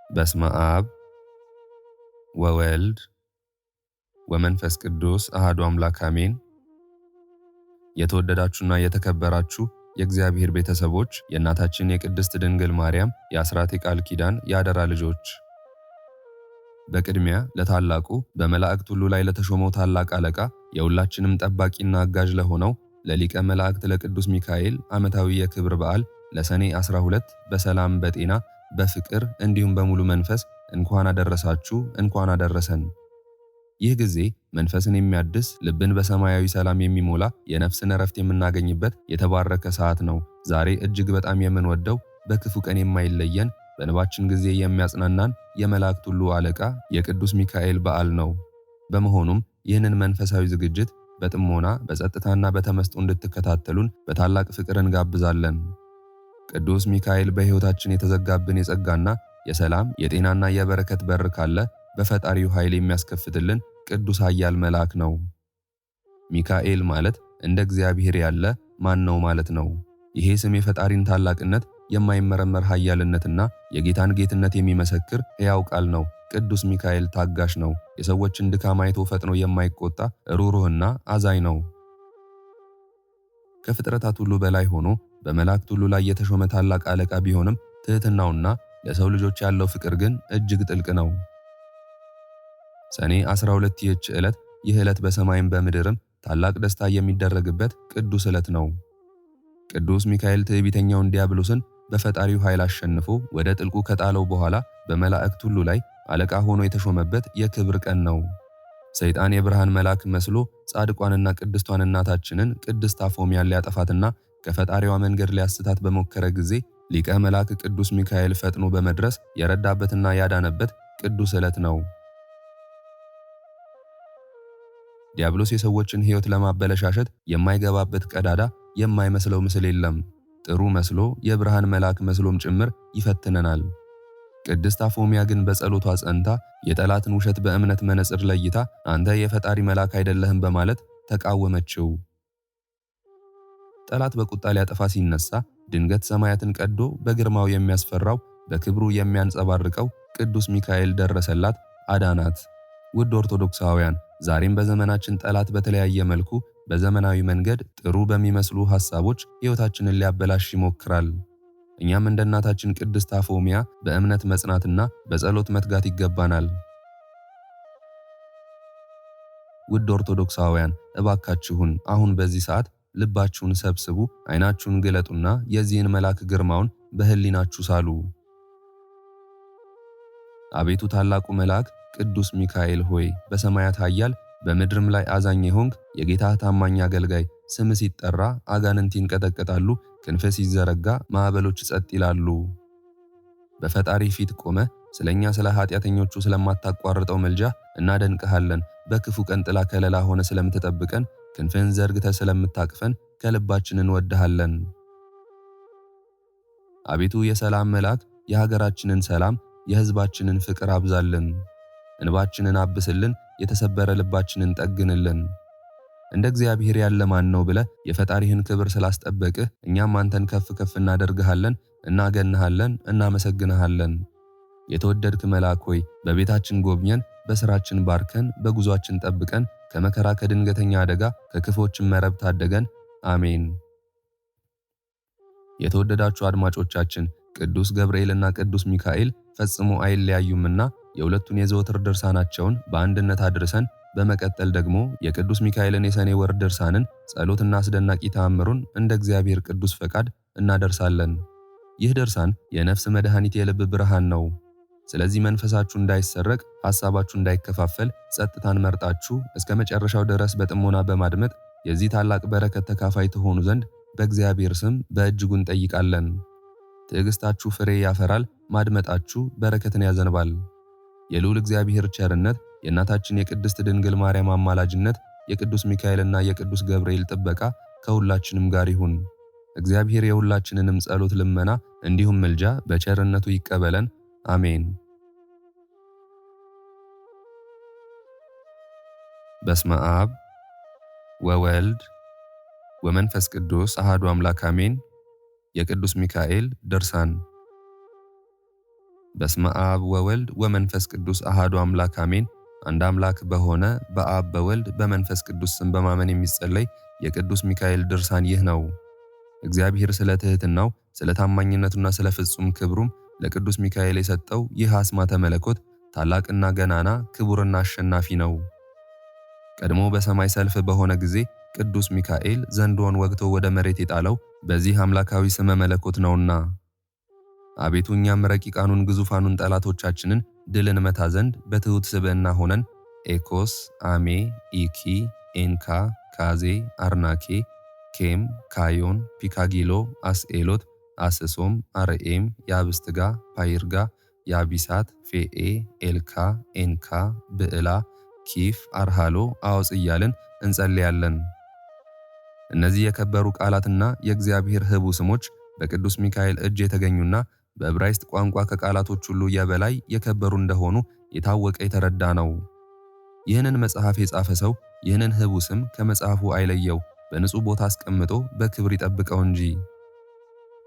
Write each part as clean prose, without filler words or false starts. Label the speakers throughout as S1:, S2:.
S1: በስመ አብ ወወልድ ወመንፈስ ቅዱስ አሐዱ አምላክ አሜን። የተወደዳችሁና የተከበራችሁ የእግዚአብሔር ቤተሰቦች የእናታችን የቅድስት ድንግል ማርያም የአስራት የቃል ኪዳን የአደራ ልጆች በቅድሚያ ለታላቁ በመላእክት ሁሉ ላይ ለተሾመው ታላቅ አለቃ የሁላችንም ጠባቂና አጋዥ ለሆነው ለሊቀ መላእክት ለቅዱስ ሚካኤል ዓመታዊ የክብር በዓል ለሰኔ 12 በሰላም በጤና በፍቅር እንዲሁም በሙሉ መንፈስ እንኳን አደረሳችሁ እንኳን አደረሰን። ይህ ጊዜ መንፈስን የሚያድስ ልብን በሰማያዊ ሰላም የሚሞላ የነፍስን እረፍት የምናገኝበት የተባረከ ሰዓት ነው። ዛሬ እጅግ በጣም የምንወደው በክፉ ቀን የማይለየን በንባችን ጊዜ የሚያጽናናን የመላእክት ሁሉ አለቃ የቅዱስ ሚካኤል በዓል ነው። በመሆኑም ይህንን መንፈሳዊ ዝግጅት በጥሞና በጸጥታና በተመስጦ እንድትከታተሉን በታላቅ ፍቅር እንጋብዛለን። ቅዱስ ሚካኤል በሕይወታችን የተዘጋብን የጸጋና የሰላም የጤናና የበረከት በር ካለ በፈጣሪው ኃይል የሚያስከፍትልን ቅዱስ ኃያል መልአክ ነው። ሚካኤል ማለት እንደ እግዚአብሔር ያለ ማን ነው ማለት ነው። ይሄ ስም የፈጣሪን ታላቅነት የማይመረመር ኃያልነትና የጌታን ጌትነት የሚመሰክር ሕያው ቃል ነው። ቅዱስ ሚካኤል ታጋሽ ነው። የሰዎችን ድካም አይቶ ፈጥኖ የማይቆጣ ሩሩህና አዛኝ ነው። ከፍጥረታት ሁሉ በላይ ሆኖ በመላእክት ሁሉ ላይ የተሾመ ታላቅ አለቃ ቢሆንም ትሕትናውና ለሰው ልጆች ያለው ፍቅር ግን እጅግ ጥልቅ ነው። ሰኔ 12 ይህች ዕለት ይህ ዕለት በሰማይም በምድርም ታላቅ ደስታ የሚደረግበት ቅዱስ ዕለት ነው። ቅዱስ ሚካኤል ትዕቢተኛውን ዲያብሎስን በፈጣሪው ኃይል አሸንፎ ወደ ጥልቁ ከጣለው በኋላ በመላእክት ሁሉ ላይ አለቃ ሆኖ የተሾመበት የክብር ቀን ነው። ሰይጣን የብርሃን መልአክ መስሎ ጻድቋንና ቅድስቷን እናታችንን ቅድስት አፎሚያን ሊያጠፋትና ከፈጣሪዋ መንገድ ሊያስታት በሞከረ ጊዜ ሊቀ መልአክ ቅዱስ ሚካኤል ፈጥኖ በመድረስ የረዳበትና ያዳነበት ቅዱስ ዕለት ነው። ዲያብሎስ የሰዎችን ሕይወት ለማበለሻሸት የማይገባበት ቀዳዳ የማይመስለው ምስል የለም። ጥሩ መስሎ የብርሃን መልአክ መስሎም ጭምር ይፈትነናል። ቅድስት አፎሚያ ግን በጸሎቷ ጸንታ የጠላትን ውሸት በእምነት መነጽር ለይታ አንተ የፈጣሪ መልአክ አይደለህም በማለት ተቃወመችው። ጠላት በቁጣ ሊያጠፋ ሲነሳ ድንገት ሰማያትን ቀዶ በግርማው የሚያስፈራው በክብሩ የሚያንጸባርቀው ቅዱስ ሚካኤል ደረሰላት፣ አዳናት። ውድ ኦርቶዶክሳውያን ዛሬም በዘመናችን ጠላት በተለያየ መልኩ በዘመናዊ መንገድ ጥሩ በሚመስሉ ሐሳቦች ሕይወታችንን ሊያበላሽ ይሞክራል። እኛም እንደ እናታችን ቅድስት አፎሚያ በእምነት መጽናትና በጸሎት መትጋት ይገባናል። ውድ ኦርቶዶክሳውያን እባካችሁን አሁን በዚህ ሰዓት ልባችሁን ሰብስቡ፣ ዓይናችሁን ግለጡና የዚህን መልአክ ግርማውን በሕሊናችሁ ሳሉ። አቤቱ ታላቁ መልአክ ቅዱስ ሚካኤል ሆይ በሰማያት ኃያል በምድርም ላይ አዛኝ የሆንክ የጌታህ ታማኝ አገልጋይ ስም ሲጠራ አጋንንት ይንቀጠቀጣሉ፣ ክንፍ ሲዘረጋ ማዕበሎች ጸጥ ይላሉ። በፈጣሪ ፊት ቆመ ስለኛ ስለ ኃጢአተኞቹ ስለማታቋርጠው መልጃ እናደንቅሃለን። በክፉ ቀን ጥላ ከለላ ሆነ ስለምትጠብቀን ክንፍህን ዘርግተ ስለምታቅፈን ከልባችን እንወድሃለን። አቤቱ የሰላም መልአክ የሀገራችንን ሰላም የሕዝባችንን ፍቅር አብዛልን። እንባችንን አብስልን፣ የተሰበረ ልባችንን ጠግንልን። እንደ እግዚአብሔር ያለ ማን ነው ብለህ የፈጣሪህን ክብር ስላስጠበቅህ እኛም አንተን ከፍ ከፍ እናደርግሃለን፣ እናገንሃለን፣ እናመሰግንሃለን። የተወደድክ መልአክ ሆይ በቤታችን ጎብኘን፣ በስራችን ባርከን፣ በጉዟችን ጠብቀን፣ ከመከራ ከድንገተኛ አደጋ ከክፎችን መረብ ታደገን። አሜን። የተወደዳችሁ አድማጮቻችን ቅዱስ ገብርኤልና ቅዱስ ሚካኤል ፈጽሞ አይለያዩምና የሁለቱን የዘወትር ድርሳናቸውን በአንድነት አድርሰን በመቀጠል ደግሞ የቅዱስ ሚካኤልን የሰኔ ወር ድርሳንን ጸሎትና አስደናቂ ተአምሩን እንደ እግዚአብሔር ቅዱስ ፈቃድ እናደርሳለን። ይህ ድርሳን የነፍስ መድኃኒት የልብ ብርሃን ነው። ስለዚህ መንፈሳችሁ እንዳይሰረቅ፣ ሐሳባችሁ እንዳይከፋፈል ጸጥታን መርጣችሁ እስከ መጨረሻው ድረስ በጥሞና በማድመጥ የዚህ ታላቅ በረከት ተካፋይ ትሆኑ ዘንድ በእግዚአብሔር ስም በእጅጉ እንጠይቃለን። ትዕግስታችሁ ፍሬ ያፈራል፣ ማድመጣችሁ በረከትን ያዘንባል። የልዑል እግዚአብሔር ቸርነት፣ የእናታችን የቅድስት ድንግል ማርያም አማላጅነት፣ የቅዱስ ሚካኤልና የቅዱስ ገብርኤል ጥበቃ ከሁላችንም ጋር ይሁን። እግዚአብሔር የሁላችንንም ጸሎት፣ ልመና እንዲሁም ምልጃ በቸርነቱ ይቀበለን። አሜን። በስመ አብ ወወልድ ወመንፈስ ቅዱስ አሐዱ አምላክ አሜን። የቅዱስ ሚካኤል ድርሳን። በስመ አብ ወወልድ ወመንፈስ ቅዱስ አሃዱ አምላክ አሜን። አንድ አምላክ በሆነ በአብ በወልድ በመንፈስ ቅዱስ ስም በማመን የሚጸለይ የቅዱስ ሚካኤል ድርሳን ይህ ነው። እግዚአብሔር ስለ ትሕትናው፣ ስለ ታማኝነቱና ስለ ፍጹም ክብሩም ለቅዱስ ሚካኤል የሰጠው ይህ አስማተ መለኮት ታላቅና ገናና ክቡርና አሸናፊ ነው። ቀድሞ በሰማይ ሰልፍ በሆነ ጊዜ ቅዱስ ሚካኤል ዘንዶውን ወግቶ ወደ መሬት የጣለው በዚህ አምላካዊ ስመ መለኮት ነውና። አቤቱ እኛም ረቂቃኑን ግዙፋኑን ጠላቶቻችንን ድል እንመታ ዘንድ በትሑት ስብዕና ሆነን ኤኮስ፣ አሜ፣ ኢኪ፣ ኤንካ፣ ካዜ፣ አርናኬ፣ ኬም፣ ካዮን፣ ፒካጊሎ፣ አስኤሎት፣ አስሶም፣ አርኤም፣ ያብስትጋ፣ ፓይርጋ፣ ያቢሳት፣ ፌኤ፣ ኤልካ፣ ኤንካ፣ ብዕላ፣ ኪፍ፣ አርሃሎ፣ አወፅ እያልን እንጸልያለን። እነዚህ የከበሩ ቃላትና የእግዚአብሔር ህቡ ስሞች በቅዱስ ሚካኤል እጅ የተገኙና በዕብራይስጥ ቋንቋ ከቃላቶች ሁሉ የበላይ የከበሩ እንደሆኑ የታወቀ የተረዳ ነው። ይህንን መጽሐፍ የጻፈ ሰው ይህንን ህቡ ስም ከመጽሐፉ አይለየው፣ በንጹሕ ቦታ አስቀምጦ በክብር ይጠብቀው እንጂ።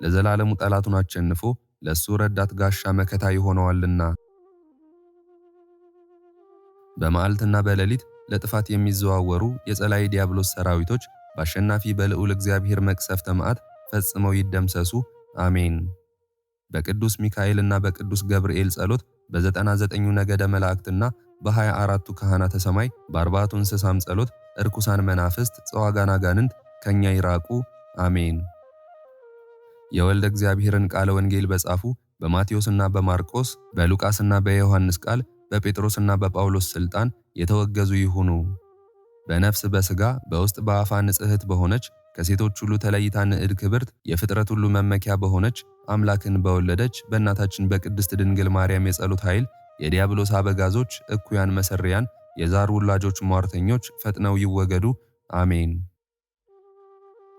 S1: ለዘላለሙ ጠላቱን አሸንፎ ለእሱ ረዳት ጋሻ መከታ ይሆነዋልና። በመዓልትና በሌሊት ለጥፋት የሚዘዋወሩ የጸላይ ዲያብሎስ ሰራዊቶች በአሸናፊ በልዑል እግዚአብሔር መቅሰፍተ መዓት ፈጽመው ይደምሰሱ፣ አሜን። በቅዱስ ሚካኤልና በቅዱስ ገብርኤል ጸሎት በ99ኙ ነገደ መላእክትና በ24ቱ ካህናተ ሰማይ በ40ቱ እንስሳም ጸሎት እርኩሳን መናፍስት ጸዋጋን አጋንንት ከኛ ይራቁ፣ አሜን። የወልደ እግዚአብሔርን ቃለ ወንጌል በጻፉ በማቴዎስና በማርቆስ በሉቃስና በዮሐንስ ቃል በጴጥሮስና በጳውሎስ ሥልጣን የተወገዙ ይሁኑ። በነፍስ በሥጋ በውስጥ በአፋ ንጽሕት በሆነች ከሴቶች ሁሉ ተለይታ ንዕድ ክብርት የፍጥረት ሁሉ መመኪያ በሆነች አምላክን በወለደች በእናታችን በቅድስት ድንግል ማርያም የጸሎት ኃይል የዲያብሎስ አበጋዞች፣ እኩያን መሰሪያን፣ የዛር ውላጆች ሟርተኞች ፈጥነው ይወገዱ፣ አሜን።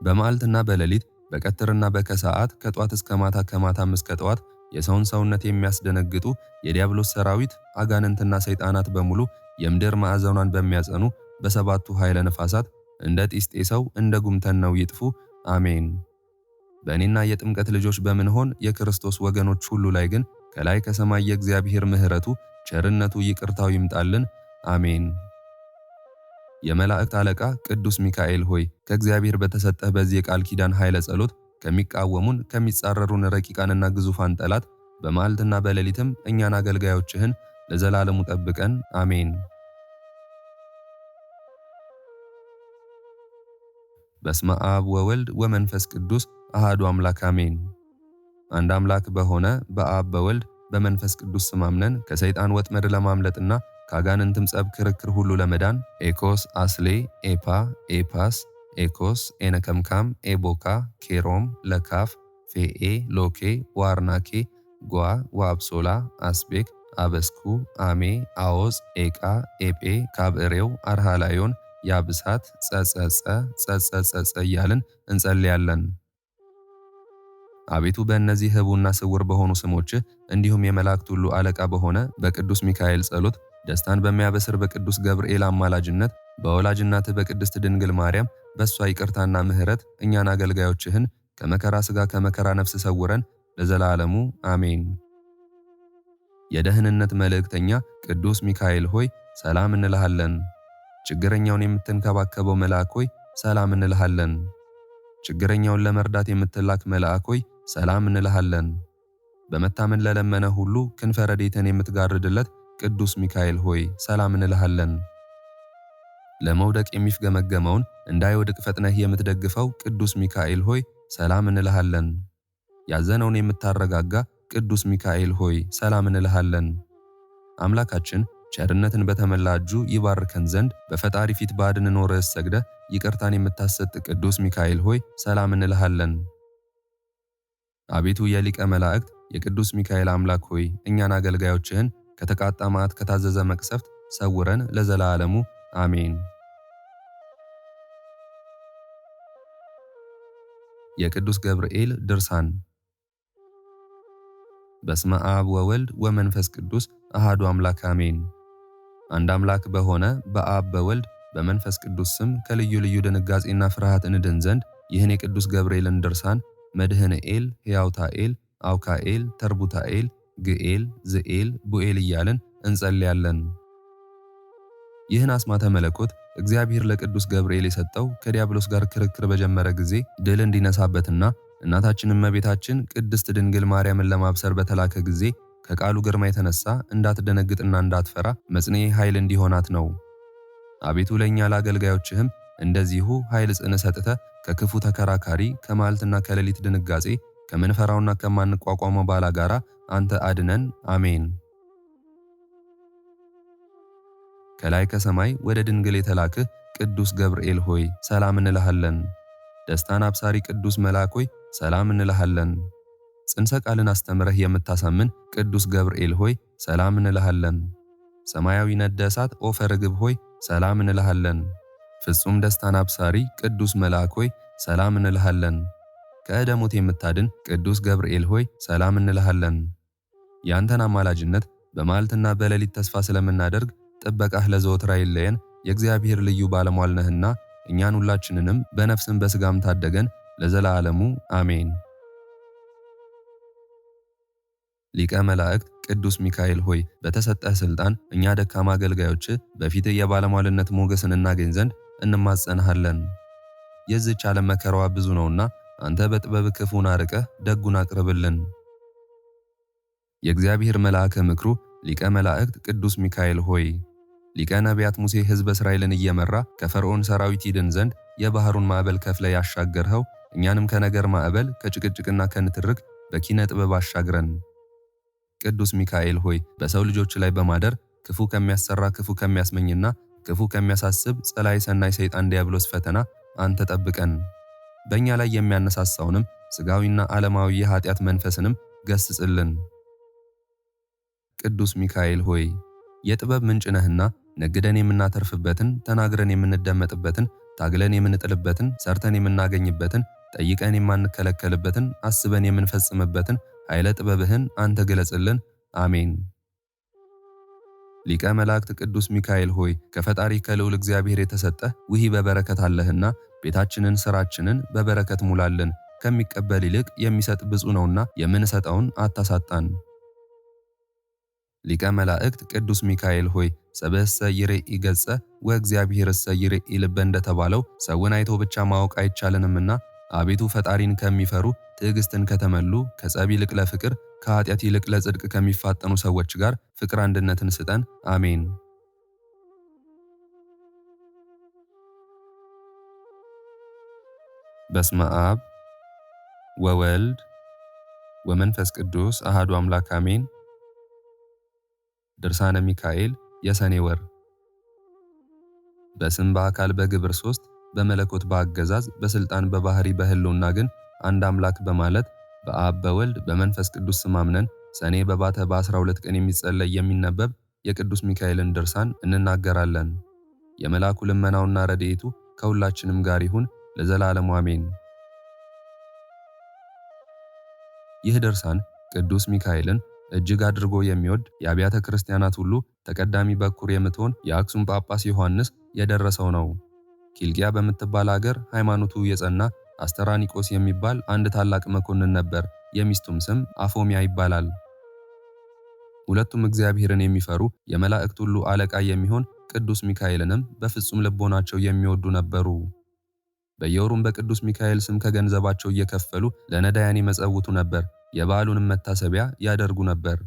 S1: በመዓልትና በሌሊት በቀትርና በከሰዓት ከጧት እስከ ማታ ከማታም እስከ ጠዋት የሰውን ሰውነት የሚያስደነግጡ የዲያብሎስ ሰራዊት አጋንንትና ሰይጣናት በሙሉ የምድር ማዕዘኗን በሚያጸኑ በሰባቱ ኃይለ ነፋሳት እንደ ጢስጤሰው እንደ ጉምተናው ይጥፉ፣ አሜን። በእኔና የጥምቀት ልጆች በምንሆን የክርስቶስ ወገኖች ሁሉ ላይ ግን ከላይ ከሰማይ የእግዚአብሔር ምሕረቱ ቸርነቱ ይቅርታው ይምጣልን፣ አሜን። የመላእክት አለቃ ቅዱስ ሚካኤል ሆይ ከእግዚአብሔር በተሰጠህ በዚህ የቃል ኪዳን ኃይለ ጸሎት ከሚቃወሙን ከሚጻረሩን ረቂቃንና ግዙፋን ጠላት በመዓልትና በሌሊትም እኛን አገልጋዮችህን ለዘላለሙ ጠብቀን፣ አሜን። በስመ አብ ወወልድ ወመንፈስ ቅዱስ አሃዱ አምላክ አሜን። አንድ አምላክ በሆነ በአብ በወልድ በመንፈስ ቅዱስ ስም አምነን ከሰይጣን ወጥመድ ለማምለጥና ከአጋንንትም ጸብ ክርክር ሁሉ ለመዳን ኤኮስ፣ አስሌ፣ ኤፓ፣ ኤፓስ፣ ኤኮስ፣ ኤነከምካም፣ ኤቦካ፣ ኬሮም፣ ለካፍ፣ ፌኤ፣ ሎኬ፣ ዋርናኬ፣ ጓ፣ ዋብሶላ፣ አስቤክ፣ አበስኩ፣ አሜ፣ አዎዝ፣ ኤቃ፣ ኤጴ፣ ካብዕሬው፣ አርሃላዮን፣ ያብሳት፣ ጸጸጸ እያልን እንጸልያለን። አቤቱ በእነዚህ ህቡና ስውር በሆኑ ስሞችህ እንዲሁም የመላእክት ሁሉ አለቃ በሆነ በቅዱስ ሚካኤል ጸሎት ደስታን በሚያበስር በቅዱስ ገብርኤል አማላጅነት በወላጅ እናትህ በቅድስት ድንግል ማርያም በእሷ ይቅርታና ምሕረት እኛን አገልጋዮችህን ከመከራ ሥጋ ከመከራ ነፍስ ሰውረን ለዘላለሙ አሜን። የደህንነት መልእክተኛ ቅዱስ ሚካኤል ሆይ ሰላም እንልሃለን። ችግረኛውን የምትንከባከበው መልአክ ሆይ ሰላም እንልሃለን። ችግረኛውን ለመርዳት የምትላክ መልአክ ሆይ ሰላም እንልሃለን። በመታመን ለለመነ ሁሉ ክንፈ ረድኤትን የምትጋርድለት ቅዱስ ሚካኤል ሆይ ሰላም እንልሃለን። ለመውደቅ የሚፍገመገመውን እንዳይወድቅ ፈጥነህ የምትደግፈው ቅዱስ ሚካኤል ሆይ ሰላም እንልሃለን። ያዘነውን የምታረጋጋ ቅዱስ ሚካኤል ሆይ ሰላም እንልሃለን። አምላካችን ቸርነትን በተመላ እጁ ይባርከን ዘንድ በፈጣሪ ፊት ባድን ኖረህ ሰግደህ ይቅርታን የምታሰጥ ቅዱስ ሚካኤል ሆይ ሰላም እንልሃለን። አቤቱ የሊቀ መላእክት የቅዱስ ሚካኤል አምላክ ሆይ እኛን አገልጋዮችህን ከተቃጣ መዓት ከታዘዘ መቅሰፍት ሰውረን ለዘላለሙ አሜን። የቅዱስ ገብርኤል ድርሳን። በስመ አብ ወወልድ ወመንፈስ ቅዱስ አሃዱ አምላክ አሜን። አንድ አምላክ በሆነ በአብ በወልድ በመንፈስ ቅዱስ ስም ከልዩ ልዩ ድንጋጼና ፍርሃት እንድን ዘንድ ይህን የቅዱስ ገብርኤልን ድርሳን መድህንኤል፣ ሕያውታኤል፣ አውካኤል፣ ተርቡታኤል፣ ግኤል፣ ዝኤል፣ ቡኤል እያልን እንጸልያለን። ይህን አስማተ መለኮት እግዚአብሔር ለቅዱስ ገብርኤል የሰጠው ከዲያብሎስ ጋር ክርክር በጀመረ ጊዜ ድል እንዲነሳበትና እናታችን እመቤታችን ቅድስት ድንግል ማርያምን ለማብሰር በተላከ ጊዜ ከቃሉ ግርማ የተነሳ እንዳትደነግጥና እንዳትፈራ መጽንዔ ኃይል እንዲሆናት ነው። አቤቱ ለእኛ ለአገልጋዮችህም እንደዚሁ ኃይል ጽን ሰጥተህ ከክፉ ተከራካሪ ከመዓልትና ከሌሊት ድንጋጼ ከምንፈራውና ከማንቋቋመው ባላጋራ አንተ አድነን። አሜን። ከላይ ከሰማይ ወደ ድንግል የተላክህ ቅዱስ ገብርኤል ሆይ ሰላም እንልሃለን። ደስታን አብሳሪ ቅዱስ መልአክ ሆይ ሰላም እንልሃለን። ጽንሰ ቃልን አስተምረህ የምታሳምን ቅዱስ ገብርኤል ሆይ ሰላም እንልሃለን። ሰማያዊ ነደ እሳት ኦፈ ርግብ ሆይ ሰላም እንልሃለን። ፍጹም ደስታን አብሳሪ ቅዱስ መልአክ ሆይ ሰላም እንልሃለን። ከዕደ ሞት የምታድን ቅዱስ ገብርኤል ሆይ ሰላም እንልሃለን። ያንተን አማላጅነት በመዓልትና በሌሊት ተስፋ ስለምናደርግ ጥበቃህ ለዘወትር አይለየን። የእግዚአብሔር ልዩ ባለሟል ነህና እኛን ሁላችንንም በነፍስም በሥጋም ታደገን ለዘላለሙ አሜን። ሊቀ መላእክት ቅዱስ ሚካኤል ሆይ በተሰጠህ ሥልጣን እኛ ደካማ አገልጋዮች በፊትህ የባለሟልነት ሞገስን እናገኝ ዘንድ እንማጸንሃለን። የዚህች ዓለም መከራዋ ብዙ ነውና አንተ በጥበብ ክፉን አርቀህ ደጉን አቅርብልን። የእግዚአብሔር መልአከ ምክሩ ሊቀ መላእክት ቅዱስ ሚካኤል ሆይ ሊቀ ነቢያት ሙሴ ሕዝበ እስራኤልን እየመራ ከፈርዖን ሰራዊት ይድን ዘንድ የባህሩን ማዕበል ከፍለ ያሻገርኸው እኛንም ከነገር ማዕበል ከጭቅጭቅና ከንትርክ በኪነ ጥበብ አሻግረን። ቅዱስ ሚካኤል ሆይ በሰው ልጆች ላይ በማደር ክፉ ከሚያሰራ ክፉ ከሚያስመኝና ክፉ ከሚያሳስብ ጸላይ ሰናይ ሰይጣን ዲያብሎስ ፈተና አንተ ጠብቀን። በእኛ ላይ የሚያነሳሳውንም ሥጋዊና ዓለማዊ የኃጢአት መንፈስንም ገስጽልን። ቅዱስ ሚካኤል ሆይ የጥበብ ምንጭ ነህና ነግደን የምናተርፍበትን፣ ተናግረን የምንደመጥበትን፣ ታግለን የምንጥልበትን፣ ሰርተን የምናገኝበትን፣ ጠይቀን የማንከለከልበትን፣ አስበን የምንፈጽምበትን ኃይለ ጥበብህን አንተ ግለጽልን። አሜን። ሊቀ መላእክት ቅዱስ ሚካኤል ሆይ ከፈጣሪ ከልዑል እግዚአብሔር የተሰጠህ ውሂበ በረከት አለህና ቤታችንን፣ ሥራችንን በበረከት ሙላልን። ከሚቀበል ይልቅ የሚሰጥ ብፁዕ ነውና የምንሰጠውን አታሳጣን። ሊቀ መላእክት ቅዱስ ሚካኤል ሆይ ሰብእሰ ይሬኢ ገጸ ወእግዚአብሔርሰ ይሬኢ ልበ እንደተባለው ሰውን አይቶ ብቻ ማወቅ አይቻልንምና አቤቱ ፈጣሪን ከሚፈሩ ትዕግስትን ከተመሉ ከጸብ ይልቅ ለፍቅር ከኃጢአት ይልቅ ለጽድቅ ከሚፋጠኑ ሰዎች ጋር ፍቅር አንድነትን ስጠን። አሜን። በስመ አብ ወወልድ ወመንፈስ ቅዱስ አሃዱ አምላክ አሜን። ድርሳነ ሚካኤል የሰኔ ወር። በስም በአካል በግብር ሶስት በመለኮት በአገዛዝ በስልጣን በባህሪ በህልውና ግን አንድ አምላክ በማለት በአብ በወልድ በመንፈስ ቅዱስ ስም አምነን ሰኔ በባተ በ12 ቀን የሚጸለይ የሚነበብ የቅዱስ ሚካኤልን ድርሳን እንናገራለን። የመልአኩ ልመናውና ረድኤቱ ከሁላችንም ጋር ይሁን ለዘላለሙ አሜን። ይህ ድርሳን ቅዱስ ሚካኤልን እጅግ አድርጎ የሚወድ የአብያተ ክርስቲያናት ሁሉ ተቀዳሚ በኩር የምትሆን የአክሱም ጳጳስ ዮሐንስ የደረሰው ነው። ኪልቅያ በምትባል አገር ሃይማኖቱ የጸና አስተራኒቆስ የሚባል አንድ ታላቅ መኮንን ነበር። የሚስቱም ስም አፎሚያ ይባላል። ሁለቱም እግዚአብሔርን የሚፈሩ የመላእክት ሁሉ አለቃ የሚሆን ቅዱስ ሚካኤልንም በፍጹም ልቦናቸው የሚወዱ ነበሩ። በየወሩም በቅዱስ ሚካኤል ስም ከገንዘባቸው እየከፈሉ ለነዳያን ይመጸውቱ ነበር። የበዓሉንም መታሰቢያ ያደርጉ ነበር።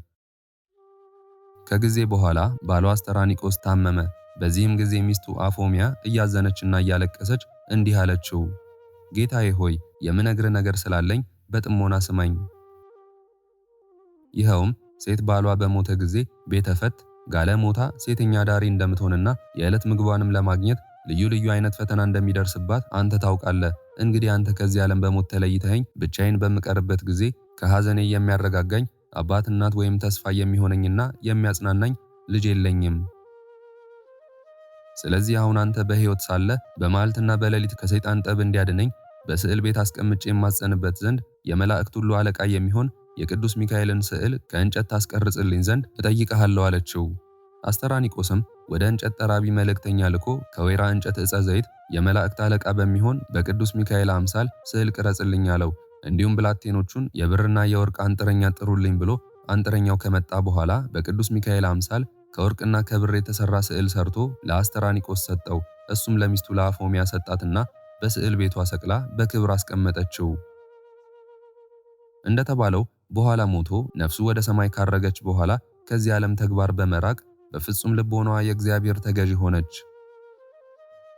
S1: ከጊዜ በኋላ ባሏ አስተራኒቆስ ታመመ። በዚህም ጊዜ ሚስቱ አፎሚያ እያዘነችና እያለቀሰች እንዲህ አለችው፣ ጌታዬ ሆይ የምነግር ነገር ስላለኝ በጥሞና ስማኝ። ይኸውም ሴት ባሏ በሞተ ጊዜ ቤተፈት ጋለሞታ ሴተኛ ዳሪ እንደምትሆንና የዕለት ምግቧንም ለማግኘት ልዩ ልዩ አይነት ፈተና እንደሚደርስባት አንተ ታውቃለህ። እንግዲህ አንተ ከዚህ ዓለም በሞት ተለይተኸኝ ብቻዬን በምቀርበት ጊዜ ከሐዘኔ የሚያረጋጋኝ አባት እናት ወይም ተስፋ የሚሆነኝና የሚያጽናናኝ ልጅ የለኝም። ስለዚህ አሁን አንተ በሕይወት ሳለ በመዓልትና በሌሊት ከሰይጣን ጠብ እንዲያድነኝ በስዕል ቤት አስቀምጬ የማጸንበት ዘንድ የመላእክት ሁሉ አለቃ የሚሆን የቅዱስ ሚካኤልን ስዕል ከእንጨት ታስቀርጽልኝ ዘንድ እጠይቅሃለሁ አለችው። አስተራኒቆስም ወደ እንጨት ጠራቢ መልእክተኛ ልኮ ከወይራ እንጨት ዕፀ ዘይት የመላእክት አለቃ በሚሆን በቅዱስ ሚካኤል አምሳል ስዕል ቅረጽልኝ አለው። እንዲሁም ብላቴኖቹን የብርና የወርቅ አንጥረኛ ጥሩልኝ ብሎ አንጥረኛው ከመጣ በኋላ በቅዱስ ሚካኤል አምሳል ከወርቅና ከብር የተሰራ ስዕል ሰርቶ ለአስተራኒቆስ ሰጠው። እሱም ለሚስቱ ለአፎሚያ ሰጣትና በስዕል ቤቷ ሰቅላ በክብር አስቀመጠችው። እንደተባለው በኋላ ሞቶ ነፍሱ ወደ ሰማይ ካረገች በኋላ ከዚህ ዓለም ተግባር በመራቅ በፍጹም ልቦኗ የእግዚአብሔር ተገዢ ሆነች።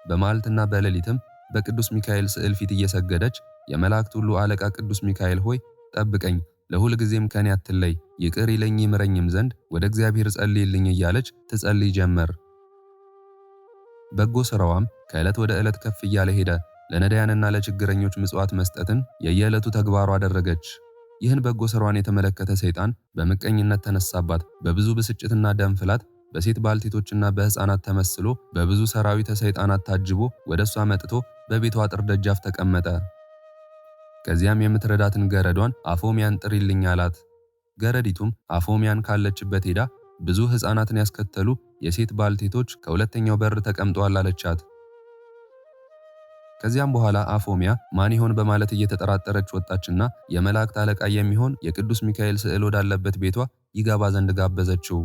S1: በመዓልትና በሌሊትም በቅዱስ ሚካኤል ስዕል ፊት እየሰገደች የመላእክት ሁሉ አለቃ ቅዱስ ሚካኤል ሆይ ጠብቀኝ፣ ለሁል ጊዜም ከኔ አትለይ፣ ይቅር ይለኝ ይምረኝም ዘንድ ወደ እግዚአብሔር ጸልይልኝ እያለች ትጸልይ ጀመር። በጎ ሥራዋም ከዕለት ወደ ዕለት ከፍ እያለ ሄደ። ለነዳያንና ለችግረኞች ምጽዋት መስጠትን የየዕለቱ ተግባሯ አደረገች። ይህን በጎ ሥራዋን የተመለከተ ሰይጣን በምቀኝነት ተነሳባት። በብዙ ብስጭትና ደም ፍላት በሴት ባልቴቶችና በሕፃናት ተመስሎ በብዙ ሰራዊተ ሰይጣናት ታጅቦ ወደ እሷ መጥቶ በቤቷ አጥር ደጃፍ ተቀመጠ። ከዚያም የምትረዳትን ገረዷን አፎሚያን ጥሪልኝ አላት። ገረዲቱም አፎሚያን ካለችበት ሄዳ ብዙ ሕፃናትን ያስከተሉ የሴት ባልቴቶች ከሁለተኛው በር ተቀምጠዋል አለቻት። ከዚያም በኋላ አፎሚያ ማን ይሆን በማለት እየተጠራጠረች ወጣችና የመላእክት አለቃ የሚሆን የቅዱስ ሚካኤል ስዕል ወዳለበት ቤቷ ይገባ ዘንድ ጋበዘችው።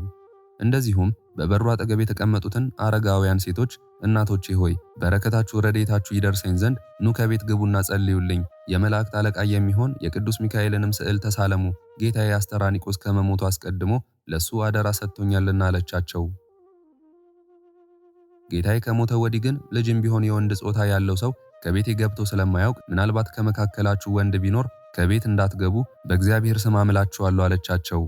S1: እንደዚሁም በበሩ አጠገብ የተቀመጡትን አረጋውያን ሴቶች እናቶቼ ሆይ በረከታችሁ ረድኤታችሁ ይደርሰኝ ዘንድ ኑ ከቤት ግቡና ጸልዩልኝ፣ የመላእክት አለቃ የሚሆን የቅዱስ ሚካኤልንም ስዕል ተሳለሙ፣ ጌታዬ አስተራኒቆስ ከመሞቱ አስቀድሞ ለሱ አደራ ሰጥቶኛልና አለቻቸው። ጌታዬ ከሞተ ወዲህ ግን ልጅም ቢሆን የወንድ ጾታ ያለው ሰው ከቤቴ ገብቶ ስለማያውቅ ምናልባት ከመካከላችሁ ወንድ ቢኖር ከቤት እንዳትገቡ በእግዚአብሔር ስም አምላችኋለሁ አለቻቸው።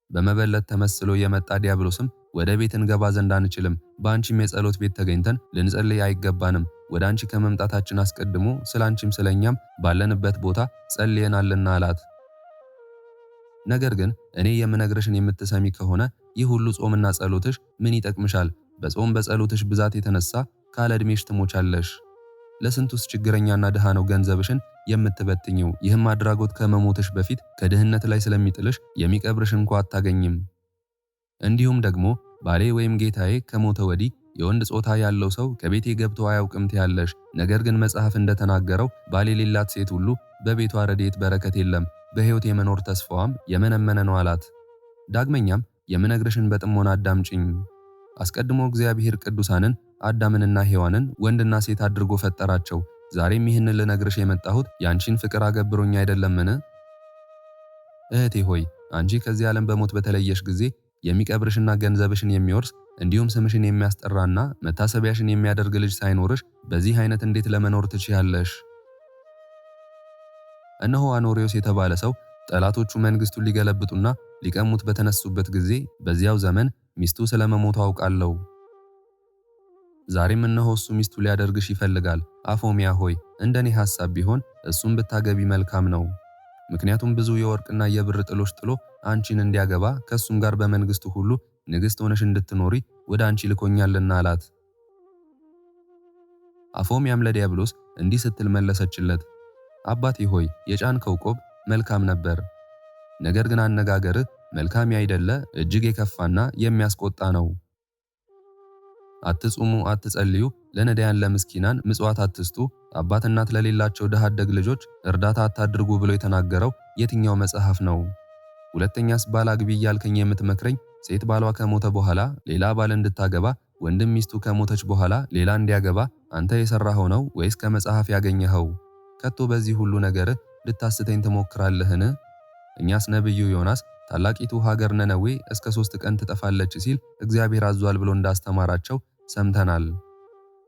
S1: በመበለት ተመስሎ የመጣ ዲያብሎስም ወደ ቤት እንገባ ዘንድ አንችልም፣ በአንቺም የጸሎት ቤት ተገኝተን ልንጸልይ አይገባንም፣ ወደ አንቺ ከመምጣታችን አስቀድሞ ስላንቺም ስለኛም ባለንበት ቦታ ጸልየናልና አላት። ነገር ግን እኔ የምነግርሽን የምትሰሚ ከሆነ ይህ ሁሉ ጾምና ጸሎትሽ ምን ይጠቅምሻል? በጾም በጸሎትሽ ብዛት የተነሳ ካለ ዕድሜሽ ትሞቻለሽ። ለስንቱስ ችግረኛና ድሃ ነው ገንዘብሽን የምትበትኝው? ይህም አድራጎት ከመሞትሽ በፊት ከድህነት ላይ ስለሚጥልሽ የሚቀብርሽ እንኳ አታገኝም። እንዲሁም ደግሞ ባሌ ወይም ጌታዬ ከሞተ ወዲህ የወንድ ጾታ ያለው ሰው ከቤቴ ገብቶ አያውቅም ትያለሽ። ነገር ግን መጽሐፍ እንደተናገረው ባል የሌላት ሴት ሁሉ በቤቷ ረድኤት በረከት የለም፣ በሕይወት የመኖር ተስፋዋም የመነመነ ነው አላት። ዳግመኛም የምነግርሽን በጥሞና አዳምጪኝ። አስቀድሞ እግዚአብሔር ቅዱሳንን አዳምንና ሔዋንን ወንድና ሴት አድርጎ ፈጠራቸው። ዛሬም ይህንን ልነግርሽ የመጣሁት ያንቺን ፍቅር አገብሮኝ አይደለምን? እህቴ ሆይ አንቺ ከዚህ ዓለም በሞት በተለየሽ ጊዜ የሚቀብርሽና ገንዘብሽን የሚወርስ እንዲሁም ስምሽን የሚያስጠራና መታሰቢያሽን የሚያደርግ ልጅ ሳይኖርሽ በዚህ አይነት እንዴት ለመኖር ትችያለሽ? እነሆ አኖሬዎስ የተባለ ሰው ጠላቶቹ መንግስቱን ሊገለብጡና ሊቀሙት በተነሱበት ጊዜ በዚያው ዘመን ሚስቱ ስለመሞቱ አውቃለሁ። ዛሬም እነሆ እሱ ሚስቱ ሊያደርግሽ ይፈልጋል። አፎሚያ ሆይ እንደኔ ሐሳብ ቢሆን እሱም ብታገቢ መልካም ነው። ምክንያቱም ብዙ የወርቅና የብር ጥሎሽ ጥሎ አንቺን እንዲያገባ ከሱም ጋር በመንግስቱ ሁሉ ንግሥት ሆነሽ እንድትኖሪ ወደ አንቺ ልኮኛልና አላት። አፎሚያም ለዲያብሎስ እንዲህ ስትል መለሰችለት፣ አባቴ ሆይ የጫንከው ቆብ መልካም ነበር። ነገር ግን አነጋገርህ መልካም ያይደለ እጅግ የከፋና የሚያስቆጣ ነው። አትጹሙ፣ አትጸልዩ፣ ለነዳያን ለምስኪናን ምጽዋት አትስጡ፣ አባት እናት ለሌላቸው ድሃ አደግ ልጆች እርዳታ አታድርጉ ብሎ የተናገረው የትኛው መጽሐፍ ነው? ሁለተኛስ ባል አግቢ እያልከኝ የምትመክረኝ ሴት ባሏ ከሞተ በኋላ ሌላ ባል እንድታገባ ወንድም ሚስቱ ከሞተች በኋላ ሌላ እንዲያገባ አንተ የሰራኸው ነው ወይስ ከመጽሐፍ ያገኘኸው? ከቶ በዚህ ሁሉ ነገርህ ልታስተኝ ትሞክራለህን? እኛስ ነብዩ ዮናስ ታላቂቱ ሀገር ነነዌ እስከ 3 ቀን ትጠፋለች ሲል እግዚአብሔር አዟል ብሎ እንዳስተማራቸው ሰምተናል።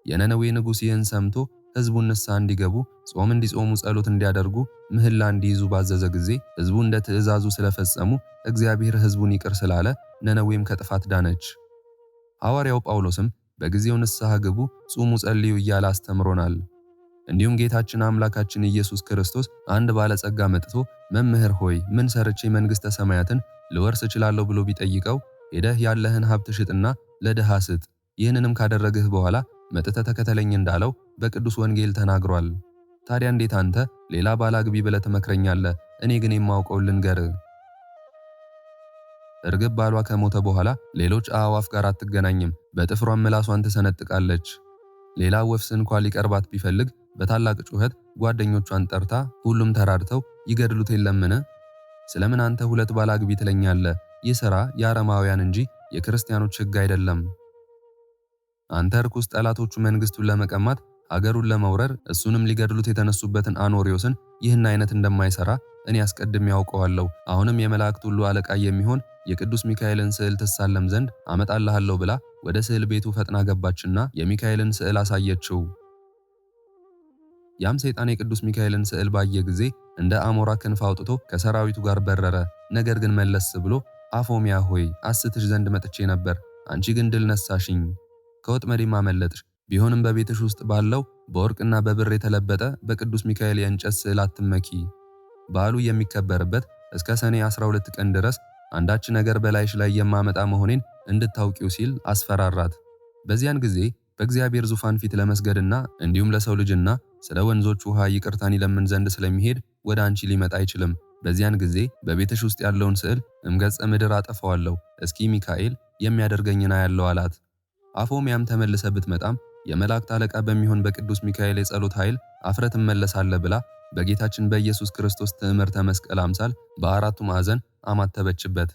S1: የነነዌ ንጉሥ ይህን ሰምቶ ሕዝቡን ንስሐ እንዲገቡ፣ ጾም እንዲጾሙ፣ ጸሎት እንዲያደርጉ፣ ምህላ እንዲይዙ ባዘዘ ጊዜ ሕዝቡ እንደ ትእዛዙ ስለፈጸሙ እግዚአብሔር ሕዝቡን ይቅር ስላለ ነነዌም ከጥፋት ዳነች። ሐዋርያው ጳውሎስም በጊዜው ንስሐ ግቡ፣ ጹሙ፣ ጸልዩ እያለ አስተምሮናል። እንዲሁም ጌታችን አምላካችን ኢየሱስ ክርስቶስ አንድ ባለጸጋ መጥቶ መምህር ሆይ ምን ሰርቼ መንግሥተ ሰማያትን ልወርስ እችላለሁ ብሎ ቢጠይቀው ሄደህ ያለህን ሀብት ሽጥና ለድሃ ስጥ፣ ይህንንም ካደረግህ በኋላ መጥተህ ተከተለኝ እንዳለው በቅዱስ ወንጌል ተናግሯል። ታዲያ እንዴት አንተ ሌላ ባል አግቢ ብለህ ትመክረኛለህ? እኔ ግን የማውቀው ልንገርህ። እርግብ ባሏ ከሞተ በኋላ ሌሎች አዕዋፍ ጋር አትገናኝም፣ በጥፍሯም ምላሷን ትሰነጥቃለች። ሌላ ወፍስ እንኳ ሊቀርባት ቢፈልግ በታላቅ ጩኸት ጓደኞቿን ጠርታ ሁሉም ተራድተው ይገድሉት የለምን? ስለምን አንተ ሁለት ባል አግቢ ትለኛለህ? ይህ ሥራ የአረማውያን እንጂ የክርስቲያኖች ሕግ አይደለም። አንተ ርኩስ ጠላቶቹ መንግስቱን ለመቀማት አገሩን ለመውረር እሱንም ሊገድሉት የተነሱበትን አኖሪዮስን ይህን አይነት እንደማይሰራ እኔ አስቀድሜ ያውቀዋለሁ። አሁንም የመላእክት ሁሉ አለቃ የሚሆን የቅዱስ ሚካኤልን ስዕል ትሳለም ዘንድ አመጣልሃለሁ ብላ ወደ ስዕል ቤቱ ፈጥና ገባችና የሚካኤልን ስዕል አሳየችው። ያም ሰይጣን የቅዱስ ሚካኤልን ስዕል ባየ ጊዜ እንደ አሞራ ክንፍ አውጥቶ ከሰራዊቱ ጋር በረረ። ነገር ግን መለስ ብሎ አፎሚያ ሆይ አስትሽ ዘንድ መጥቼ ነበር፣ አንቺ ግን ድል ነሳሽኝ፣ ከወጥመዴም አመለጥሽ። ቢሆንም በቤትሽ ውስጥ ባለው በወርቅና በብር የተለበጠ በቅዱስ ሚካኤል የእንጨት ስዕል አትመኪ። በዓሉ የሚከበርበት እስከ ሰኔ 12 ቀን ድረስ አንዳች ነገር በላይሽ ላይ የማመጣ መሆኔን እንድታውቂው ሲል አስፈራራት። በዚያን ጊዜ በእግዚአብሔር ዙፋን ፊት ለመስገድና እንዲሁም ለሰው ልጅና ስለ ወንዞች ውሃ ይቅርታን ይለምን ዘንድ ስለሚሄድ ወደ አንቺ ሊመጣ አይችልም። በዚያን ጊዜ በቤትሽ ውስጥ ያለውን ስዕል እምገጸ ምድር አጠፋዋለሁ። እስኪ ሚካኤል የሚያደርገኝና ያለው አላት። አፎሚያም ተመልሰ ብትመጣም የመላእክት አለቃ በሚሆን በቅዱስ ሚካኤል የጸሎት ኃይል አፍረት እመለሳለሁ ብላ በጌታችን በኢየሱስ ክርስቶስ ትዕምርተ መስቀል አምሳል በአራቱ ማዕዘን አማተበችበት።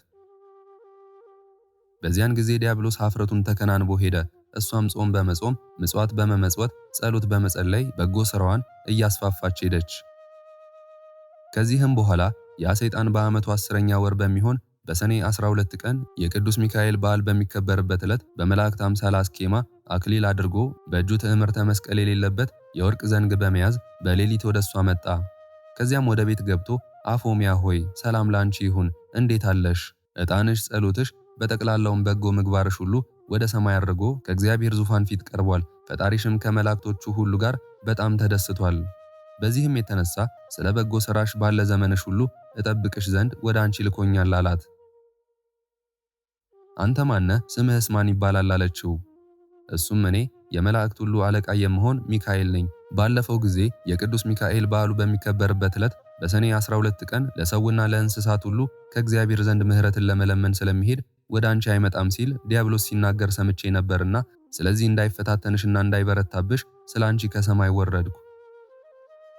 S1: በዚያን ጊዜ ዲያብሎስ ኀፍረቱን ተከናንቦ ሄደ። እሷም ጾም በመጾም ምጽዋት በመመጽወት ጸሎት በመጸለይ በጎ ሥራዋን እያስፋፋች ሄደች። ከዚህም በኋላ ያ ሰይጣን በዓመቱ 10ኛ ወር በሚሆን በሰኔ 12 ቀን የቅዱስ ሚካኤል በዓል በሚከበርበት ዕለት በመላእክት አምሳል አስኬማ አክሊል አድርጎ በእጁ ትዕምርተ መስቀል የሌለበት የወርቅ ዘንግ በመያዝ በሌሊት ወደ እሷ መጣ። ከዚያም ወደ ቤት ገብቶ አፎሚያ ሆይ ሰላም ላንቺ ይሁን፣ እንዴት አለሽ? ዕጣንሽ፣ ጸሎትሽ፣ በጠቅላላውም በጎ ምግባርሽ ሁሉ ወደ ሰማይ አድርጎ ከእግዚአብሔር ዙፋን ፊት ቀርቧል። ፈጣሪሽም ከመላእክቶቹ ሁሉ ጋር በጣም ተደስቷል። በዚህም የተነሳ ስለ በጎ ሥራሽ ባለ ዘመንሽ ሁሉ እጠብቅሽ ዘንድ ወደ አንቺ ልኮኛል አላት። አንተ ማነህ? ስምህስ ማን ይባላል? አለችው። እሱም እኔ የመላእክት ሁሉ አለቃ የምሆን ሚካኤል ነኝ። ባለፈው ጊዜ የቅዱስ ሚካኤል በዓሉ በሚከበርበት ዕለት በሰኔ 12 ቀን ለሰውና ለእንስሳት ሁሉ ከእግዚአብሔር ዘንድ ምሕረትን ለመለመን ስለሚሄድ ወደ አንቺ አይመጣም ሲል ዲያብሎስ ሲናገር ሰምቼ ነበርና ስለዚህ እንዳይፈታተንሽና እንዳይበረታብሽ ስለ አንቺ ከሰማይ ወረድኩ።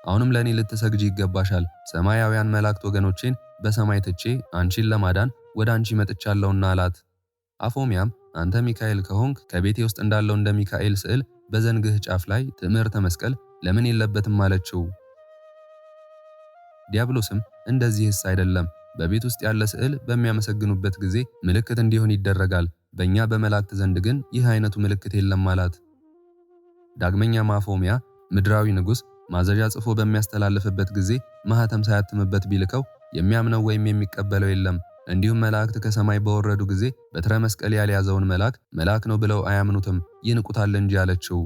S1: አሁንም ለእኔ ልትሰግጂ ይገባሻል። ሰማያውያን መላእክት ወገኖቼን በሰማይ ትቼ አንቺን ለማዳን ወደ አንቺ መጥቻለሁና አላት። አፎሚያም አንተ ሚካኤል ከሆንክ ከቤቴ ውስጥ እንዳለው እንደ ሚካኤል ስዕል በዘንግህ ጫፍ ላይ ትዕምርተ መስቀል ለምን የለበትም አለችው። ዲያብሎስም እንደዚህስ አይደለም፣ በቤት ውስጥ ያለ ስዕል በሚያመሰግኑበት ጊዜ ምልክት እንዲሆን ይደረጋል፣ በእኛ በመላእክት ዘንድ ግን ይህ አይነቱ ምልክት የለም አላት። ዳግመኛም አፎሚያ ምድራዊ ንጉሥ ማዘዣ ጽፎ በሚያስተላልፍበት ጊዜ ማህተም ሳያትምበት ቢልከው የሚያምነው ወይም የሚቀበለው የለም። እንዲሁም መላእክት ከሰማይ በወረዱ ጊዜ በትረ መስቀል ያልያዘውን መልአክ ነው ብለው አያምኑትም፣ ይንቁታል እንጂ አለችው።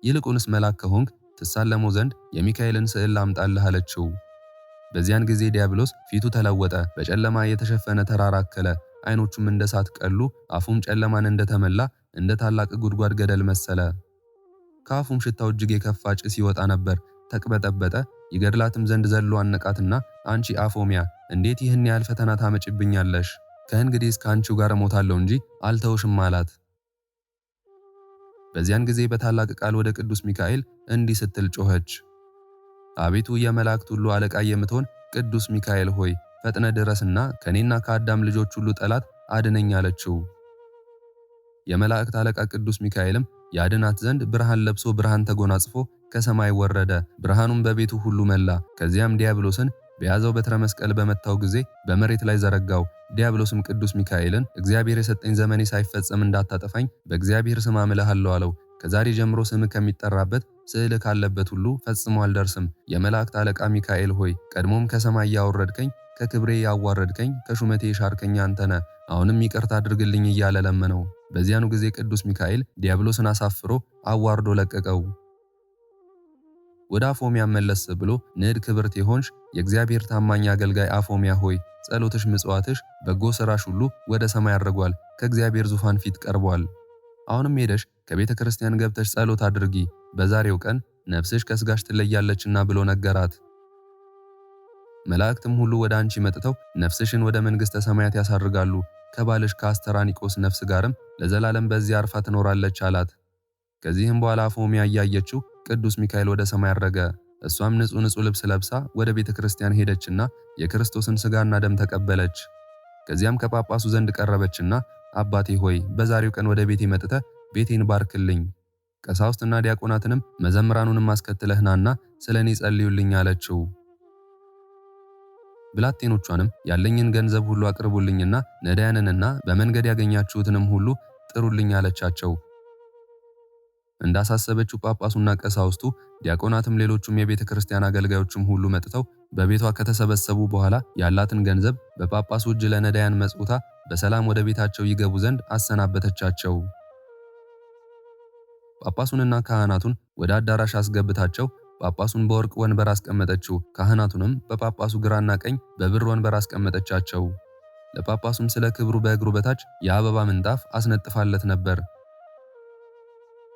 S1: ይልቁንስ መልአክ ከሆንክ ትሳለመው ዘንድ የሚካኤልን ስዕል ላምጣልህ አለችው። በዚያን ጊዜ ዲያብሎስ ፊቱ ተለወጠ፣ በጨለማ የተሸፈነ ተራራ አከለ፣ ዓይኖቹም እንደ እሳት ቀሉ፣ አፉም ጨለማን እንደተመላ እንደ ታላቅ ጉድጓድ ገደል መሰለ። ከአፉም ሽታው እጅግ የከፋ ጭስ ይወጣ ነበር። ተቅበጠበጠ። ይገድላትም ዘንድ ዘሎ አነቃትና አንቺ አፎሚያ እንዴት ይህን ያህል ፈተና ታመጭብኛለሽ? ከእንግዲህ እስከ አንቺው ጋር እሞታለሁ እንጂ አልተውሽም አላት። በዚያን ጊዜ በታላቅ ቃል ወደ ቅዱስ ሚካኤል እንዲህ ስትል ጮኸች። አቤቱ የመላእክት ሁሉ አለቃ የምትሆን ቅዱስ ሚካኤል ሆይ ፈጥነ ድረስና ከኔና ከአዳም ልጆች ሁሉ ጠላት አድነኝ አለችው። የመላእክት አለቃ ቅዱስ ሚካኤልም ያድናት ዘንድ ብርሃን ለብሶ ብርሃን ተጎናጽፎ ከሰማይ ወረደ። ብርሃኑም በቤቱ ሁሉ መላ። ከዚያም ዲያብሎስን በያዘው በትረ መስቀል በመታው ጊዜ በመሬት ላይ ዘረጋው። ዲያብሎስም ቅዱስ ሚካኤልን እግዚአብሔር የሰጠኝ ዘመኔ ሳይፈጸም እንዳታጠፋኝ በእግዚአብሔር ስም አምልሃለሁ አለው። ከዛሬ ጀምሮ ስምህ ከሚጠራበት ስዕል ካለበት ሁሉ ፈጽሞ አልደርስም። የመላእክት አለቃ ሚካኤል ሆይ ቀድሞም ከሰማይ ያወረድከኝ፣ ከክብሬ ያዋረድከኝ፣ ከሹመቴ የሻርከኝ አንተ ነህ። አሁንም ይቅርታ አድርግልኝ እያለ ለመነው። በዚያኑ ጊዜ ቅዱስ ሚካኤል ዲያብሎስን አሳፍሮ አዋርዶ ለቀቀው። ወደ አፎሚያ መለስ ብሎ ንዕድ ክብርት የሆንሽ የእግዚአብሔር ታማኝ አገልጋይ አፎሚያ ሆይ ጸሎትሽ፣ ምጽዋትሽ፣ በጎ ሥራሽ ሁሉ ወደ ሰማይ አድርጓል፣ ከእግዚአብሔር ዙፋን ፊት ቀርቧል። አሁንም ሄደሽ ከቤተ ክርስቲያን ገብተሽ ጸሎት አድርጊ፣ በዛሬው ቀን ነፍስሽ ከስጋሽ ትለያለችና ብሎ ነገራት። መላእክትም ሁሉ ወደ አንቺ መጥተው ነፍስሽን ወደ መንግሥተ ሰማያት ያሳርጋሉ፣ ከባልሽ ከአስተራኒቆስ ነፍስ ጋርም ለዘላለም በዚያ አርፋ ትኖራለች አላት። ከዚህም በኋላ አፎሚያ እያየችው ቅዱስ ሚካኤል ወደ ሰማይ አረገ። እሷም ንጹህ ልብስ ለብሳ ወደ ቤተ ክርስቲያን ሄደችና የክርስቶስን ሥጋና ደም ተቀበለች። ከዚያም ከጳጳሱ ዘንድ ቀረበችና አባቴ ሆይ በዛሬው ቀን ወደ ቤቴ መጥተህ ቤቴን ባርክልኝ፣ ቀሳውስትና ዲያቆናትንም መዘምራኑንም አስከትለህ ናና ስለኔ ጸልዩልኝ አለችው። ብላቴኖቿንም ያለኝን ገንዘብ ሁሉ አቅርቡልኝና ነዳያንንና በመንገድ ያገኛችሁትንም ሁሉ ጥሩልኝ አለቻቸው። እንዳሳሰበችው ጳጳሱና ቀሳውስቱ ዲያቆናትም ሌሎቹም የቤተ ክርስቲያን አገልጋዮችም ሁሉ መጥተው በቤቷ ከተሰበሰቡ በኋላ ያላትን ገንዘብ በጳጳሱ እጅ ለነዳያን መጽውታ በሰላም ወደ ቤታቸው ይገቡ ዘንድ አሰናበተቻቸው። ጳጳሱንና ካህናቱን ወደ አዳራሽ አስገብታቸው ጳጳሱን በወርቅ ወንበር አስቀመጠችው። ካህናቱንም በጳጳሱ ግራና ቀኝ በብር ወንበር አስቀመጠቻቸው። ለጳጳሱም ስለ ክብሩ በእግሩ በታች የአበባ ምንጣፍ አስነጥፋለት ነበር።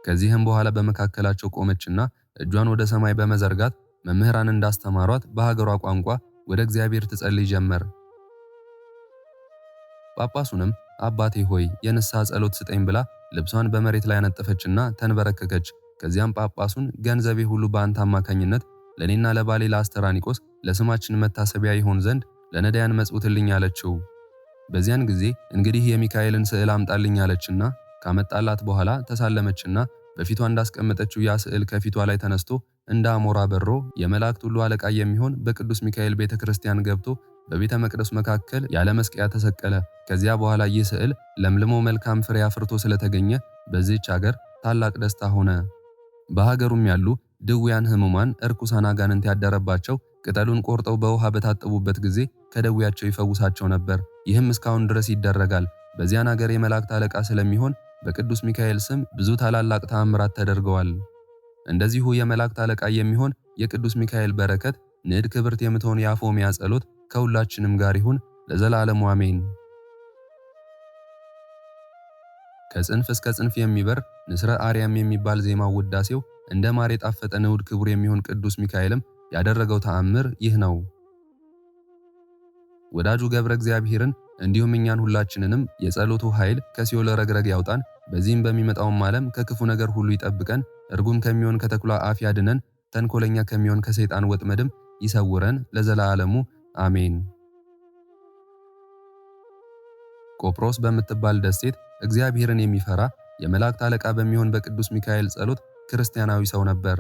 S1: ከዚህም በኋላ በመካከላቸው ቆመችና እጇን ወደ ሰማይ በመዘርጋት መምህራን እንዳስተማሯት በሀገሯ ቋንቋ ወደ እግዚአብሔር ትጸልይ ጀመር። ጳጳሱንም አባቴ ሆይ የንስሐ ጸሎት ስጠኝ ብላ ልብሷን በመሬት ላይ አነጠፈችና ተንበረከከች። ከዚያም ጳጳሱን ገንዘቤ ሁሉ በአንተ አማካኝነት ለኔና ለባሌ ለአስተራኒቆስ ለስማችን መታሰቢያ ይሆን ዘንድ ለነዳያን መጽውትልኝ አለችው። በዚያን ጊዜ እንግዲህ የሚካኤልን ስዕል አምጣልኝ አለችና ካመጣላት በኋላ ተሳለመችና በፊቷ እንዳስቀመጠችው ያ ስዕል ከፊቷ ላይ ተነስቶ እንደ አሞራ በሮ የመላእክት ሁሉ አለቃ የሚሆን በቅዱስ ሚካኤል ቤተ ክርስቲያን ገብቶ በቤተ መቅደስ መካከል ያለ መስቀያ ተሰቀለ። ከዚያ በኋላ ይህ ስዕል ለምልሞ መልካም ፍሬ አፍርቶ ስለተገኘ በዚህች ሀገር ታላቅ ደስታ ሆነ። በሀገሩም ያሉ ድውያን፣ ሕሙማን፣ እርኩሳን አጋንንት ያደረባቸው ቅጠሉን ቆርጠው በውሃ በታጠቡበት ጊዜ ከደዌያቸው ይፈውሳቸው ነበር። ይህም እስካሁን ድረስ ይደረጋል። በዚያን ሀገር የመላእክት አለቃ ስለሚሆን በቅዱስ ሚካኤል ስም ብዙ ታላላቅ ተአምራት ተደርገዋል። እንደዚሁ የመላእክት አለቃ የሚሆን የቅዱስ ሚካኤል በረከት ንዕድ ክብርት የምትሆን የአፎሚያ ጸሎት ከሁላችንም ጋር ይሁን ለዘላለሙ አሜን። ከጽንፍ እስከ ጽንፍ የሚበር ንስረ አርያም የሚባል ዜማው ውዳሴው እንደ ማር የጣፈጠ ንዑድ ክቡር የሚሆን ቅዱስ ሚካኤልም ያደረገው ተአምር ይህ ነው። ወዳጁ ገብረ እግዚአብሔርን እንዲሁም እኛን ሁላችንንም የጸሎቱ ኃይል ከሲኦል ረግረግ ያውጣን፣ በዚህም በሚመጣውም ዓለም ከክፉ ነገር ሁሉ ይጠብቀን፣ እርጉም ከሚሆን ከተኩላ አፍ ያድነን፣ ተንኮለኛ ከሚሆን ከሰይጣን ወጥመድም ይሰውረን ለዘላለሙ አሜን። ቆጵሮስ በምትባል ደሴት እግዚአብሔርን የሚፈራ የመላእክት አለቃ በሚሆን በቅዱስ ሚካኤል ጸሎት ክርስቲያናዊ ሰው ነበር።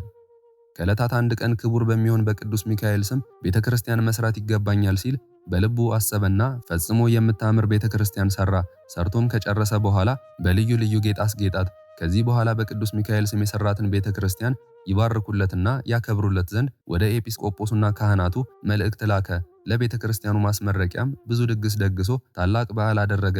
S1: ከዕለታት አንድ ቀን ክቡር በሚሆን በቅዱስ ሚካኤል ስም ቤተክርስቲያን መስራት ይገባኛል ሲል በልቡ አሰበና ፈጽሞ የምታምር ቤተክርስቲያን ሰራ። ሰርቶም ከጨረሰ በኋላ በልዩ ልዩ ጌጥ አስጌጣት። ከዚህ በኋላ በቅዱስ ሚካኤል ስም የሰራትን ቤተክርስቲያን ይባርኩለትና ያከብሩለት ዘንድ ወደ ኤጲስቆጶሱና ካህናቱ መልእክት ላከ። ለቤተክርስቲያኑ ማስመረቂያም ብዙ ድግስ ደግሶ ታላቅ በዓል አደረገ።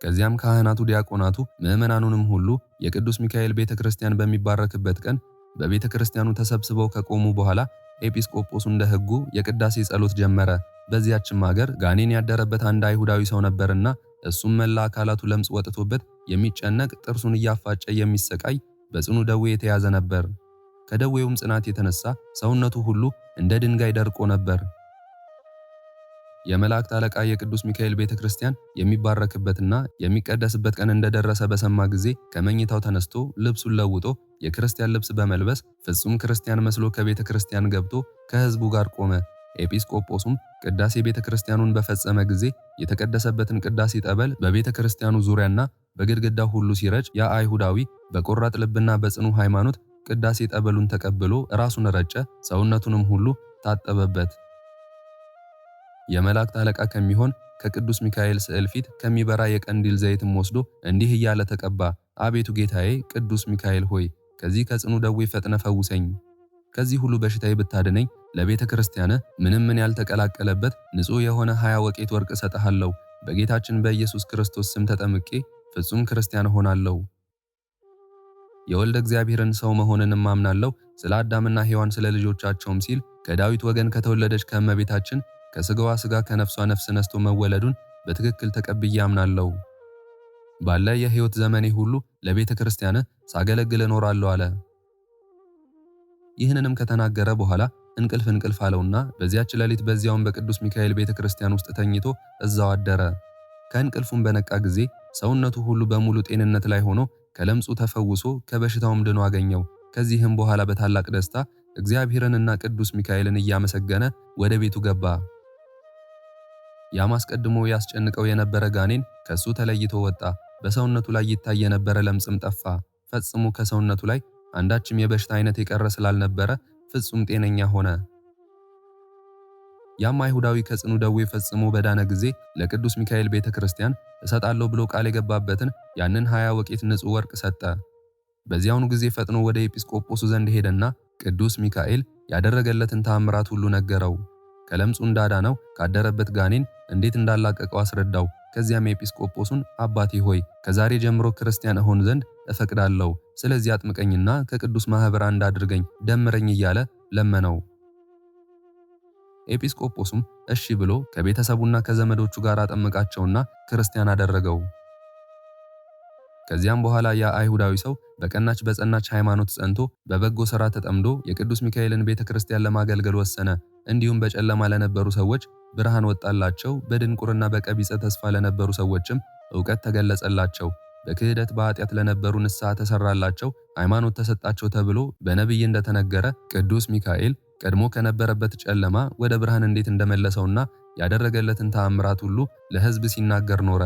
S1: ከዚያም ካህናቱ፣ ዲያቆናቱ፣ ምዕመናኑንም ሁሉ የቅዱስ ሚካኤል ቤተክርስቲያን በሚባረክበት ቀን በቤተክርስቲያኑ ተሰብስበው ከቆሙ በኋላ ኤጲስቆጶሱ እንደ ሕጉ የቅዳሴ ጸሎት ጀመረ። በዚያችም ሀገር ጋኔን ያደረበት አንድ አይሁዳዊ ሰው ነበርና እሱም መላ አካላቱ ለምጽ ወጥቶበት የሚጨነቅ ጥርሱን እያፋጨ የሚሰቃይ በጽኑ ደዌ የተያዘ ነበር። ከደዌውም ጽናት የተነሳ ሰውነቱ ሁሉ እንደ ድንጋይ ደርቆ ነበር። የመላእክት አለቃ የቅዱስ ሚካኤል ቤተክርስቲያን የሚባረክበትና የሚቀደስበት ቀን እንደደረሰ በሰማ ጊዜ ከመኝታው ተነስቶ ልብሱን ለውጦ የክርስቲያን ልብስ በመልበስ ፍጹም ክርስቲያን መስሎ ከቤተክርስቲያን ገብቶ ከሕዝቡ ጋር ቆመ። ኤጲስቆጶሱም ቅዳሴ ቤተክርስቲያኑን በፈጸመ ጊዜ የተቀደሰበትን ቅዳሴ ጠበል በቤተክርስቲያኑ ዙሪያና በግድግዳው ሁሉ ሲረጭ ያ አይሁዳዊ በቆራጥ ልብና በጽኑ ሃይማኖት ቅዳሴ ጠበሉን ተቀብሎ ራሱን ረጨ፣ ሰውነቱንም ሁሉ ታጠበበት። የመላእክት አለቃ ከሚሆን ከቅዱስ ሚካኤል ስዕል ፊት ከሚበራ የቀንዲል ዘይትም ወስዶ እንዲህ እያለ ተቀባ። አቤቱ ጌታዬ ቅዱስ ሚካኤል ሆይ ከዚህ ከጽኑ ደዌ ፈጥነ ፈውሰኝ። ከዚህ ሁሉ በሽታዬ ብታድነኝ ለቤተ ክርስቲያንህ ምንም ያልተቀላቀለበት ንጹሕ የሆነ 20 ወቄት ወርቅ እሰጥሃለሁ። በጌታችን በኢየሱስ ክርስቶስ ስም ተጠምቄ ፍጹም ክርስቲያን ሆናለሁ። የወልደ እግዚአብሔርን ሰው መሆንንም አምናለሁ። ስለ አዳምና ሔዋን ስለ ልጆቻቸውም ሲል ከዳዊት ወገን ከተወለደች ከእመቤታችን ከስጋዋ ስጋ ከነፍሷ ነፍስ ነስቶ መወለዱን በትክክል ተቀብዬ አምናለሁ። ባለ የሕይወት ዘመኔ ሁሉ ለቤተ ክርስቲያንህ ሳገለግል እኖራለሁ አለ። ይህንንም ከተናገረ በኋላ እንቅልፍ አለውና በዚያች ሌሊት በዚያውም በቅዱስ ሚካኤል ቤተ ክርስቲያን ውስጥ ተኝቶ እዛው አደረ። ከእንቅልፉም በነቃ ጊዜ ሰውነቱ ሁሉ በሙሉ ጤንነት ላይ ሆኖ ከለምጹ ተፈውሶ ከበሽታውም ድኖ አገኘው። ከዚህም በኋላ በታላቅ ደስታ እግዚአብሔርንና ቅዱስ ሚካኤልን እያመሰገነ ወደ ቤቱ ገባ። ያም አስቀድሞ ያስጨንቀው የነበረ ጋኔን ከሱ ተለይቶ ወጣ። በሰውነቱ ላይ ይታይ የነበረ ለምጽም ጠፋ። ፈጽሞ ከሰውነቱ ላይ አንዳችም የበሽታ አይነት የቀረ ስላልነበረ ፍጹም ጤነኛ ሆነ። ያም አይሁዳዊ ከጽኑ ደዌ ፈጽሞ በዳነ ጊዜ ለቅዱስ ሚካኤል ቤተክርስቲያን እሰጣለሁ ብሎ ቃል የገባበትን ያንን 20 ወቄት ንጹሕ ወርቅ ሰጠ። በዚያውኑ ጊዜ ፈጥኖ ወደ ኤጲስቆጶሱ ዘንድ ሄደና ቅዱስ ሚካኤል ያደረገለትን ተአምራት ሁሉ ነገረው። ከለምጹ እንዳዳነው ካደረበት ጋኔን እንዴት እንዳላቀቀው አስረዳው። ከዚያም ኤጲስቆጶሱን አባቴ ሆይ ከዛሬ ጀምሮ ክርስቲያን እሆን ዘንድ እፈቅዳለሁ፣ ስለዚህ አጥምቀኝና ከቅዱስ ማህበር አንድ አድርገኝ ደምረኝ እያለ ለመነው። ኤጲስቆጶሱም እሺ ብሎ ከቤተሰቡና ከዘመዶቹ ጋር አጠመቃቸውና ክርስቲያን አደረገው። ከዚያም በኋላ ያ አይሁዳዊ ሰው በቀናች በጸናች ሃይማኖት ጸንቶ በበጎ ሥራ ተጠምዶ የቅዱስ ሚካኤልን ቤተክርስቲያን ለማገልገል ወሰነ። እንዲሁም በጨለማ ለነበሩ ሰዎች ብርሃን ወጣላቸው፣ በድንቁርና በቀቢጸ ተስፋ ለነበሩ ሰዎችም ዕውቀት ተገለጸላቸው፣ በክህደት በኃጢአት ለነበሩ ንስሐ ተሰራላቸው፣ ሃይማኖት ተሰጣቸው ተብሎ በነቢይ እንደተነገረ ቅዱስ ሚካኤል ቀድሞ ከነበረበት ጨለማ ወደ ብርሃን እንዴት እንደመለሰውና ያደረገለትን ተአምራት ሁሉ ለሕዝብ ሲናገር ኖረ።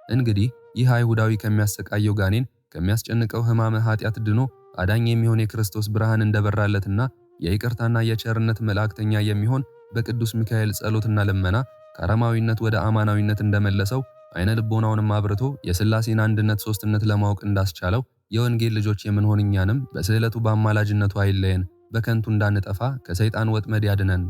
S1: እንግዲህ ይህ አይሁዳዊ ከሚያሰቃየው ጋኔን ከሚያስጨንቀው ሕማመ ኃጢአት ድኖ አዳኝ የሚሆን የክርስቶስ ብርሃን እንደበራለትና የይቅርታና የቸርነት መልእክተኛ የሚሆን በቅዱስ ሚካኤል ጸሎትና ልመና ከአረማዊነት ወደ አማናዊነት እንደመለሰው አይነ ልቦናውንም አብርቶ የሥላሴን አንድነት ሦስትነት ለማወቅ እንዳስቻለው የወንጌል ልጆች የምንሆን እኛንም በስዕለቱ በአማላጅነቱ አይለየን፣ በከንቱ እንዳንጠፋ ከሰይጣን ወጥመድ ያድነን።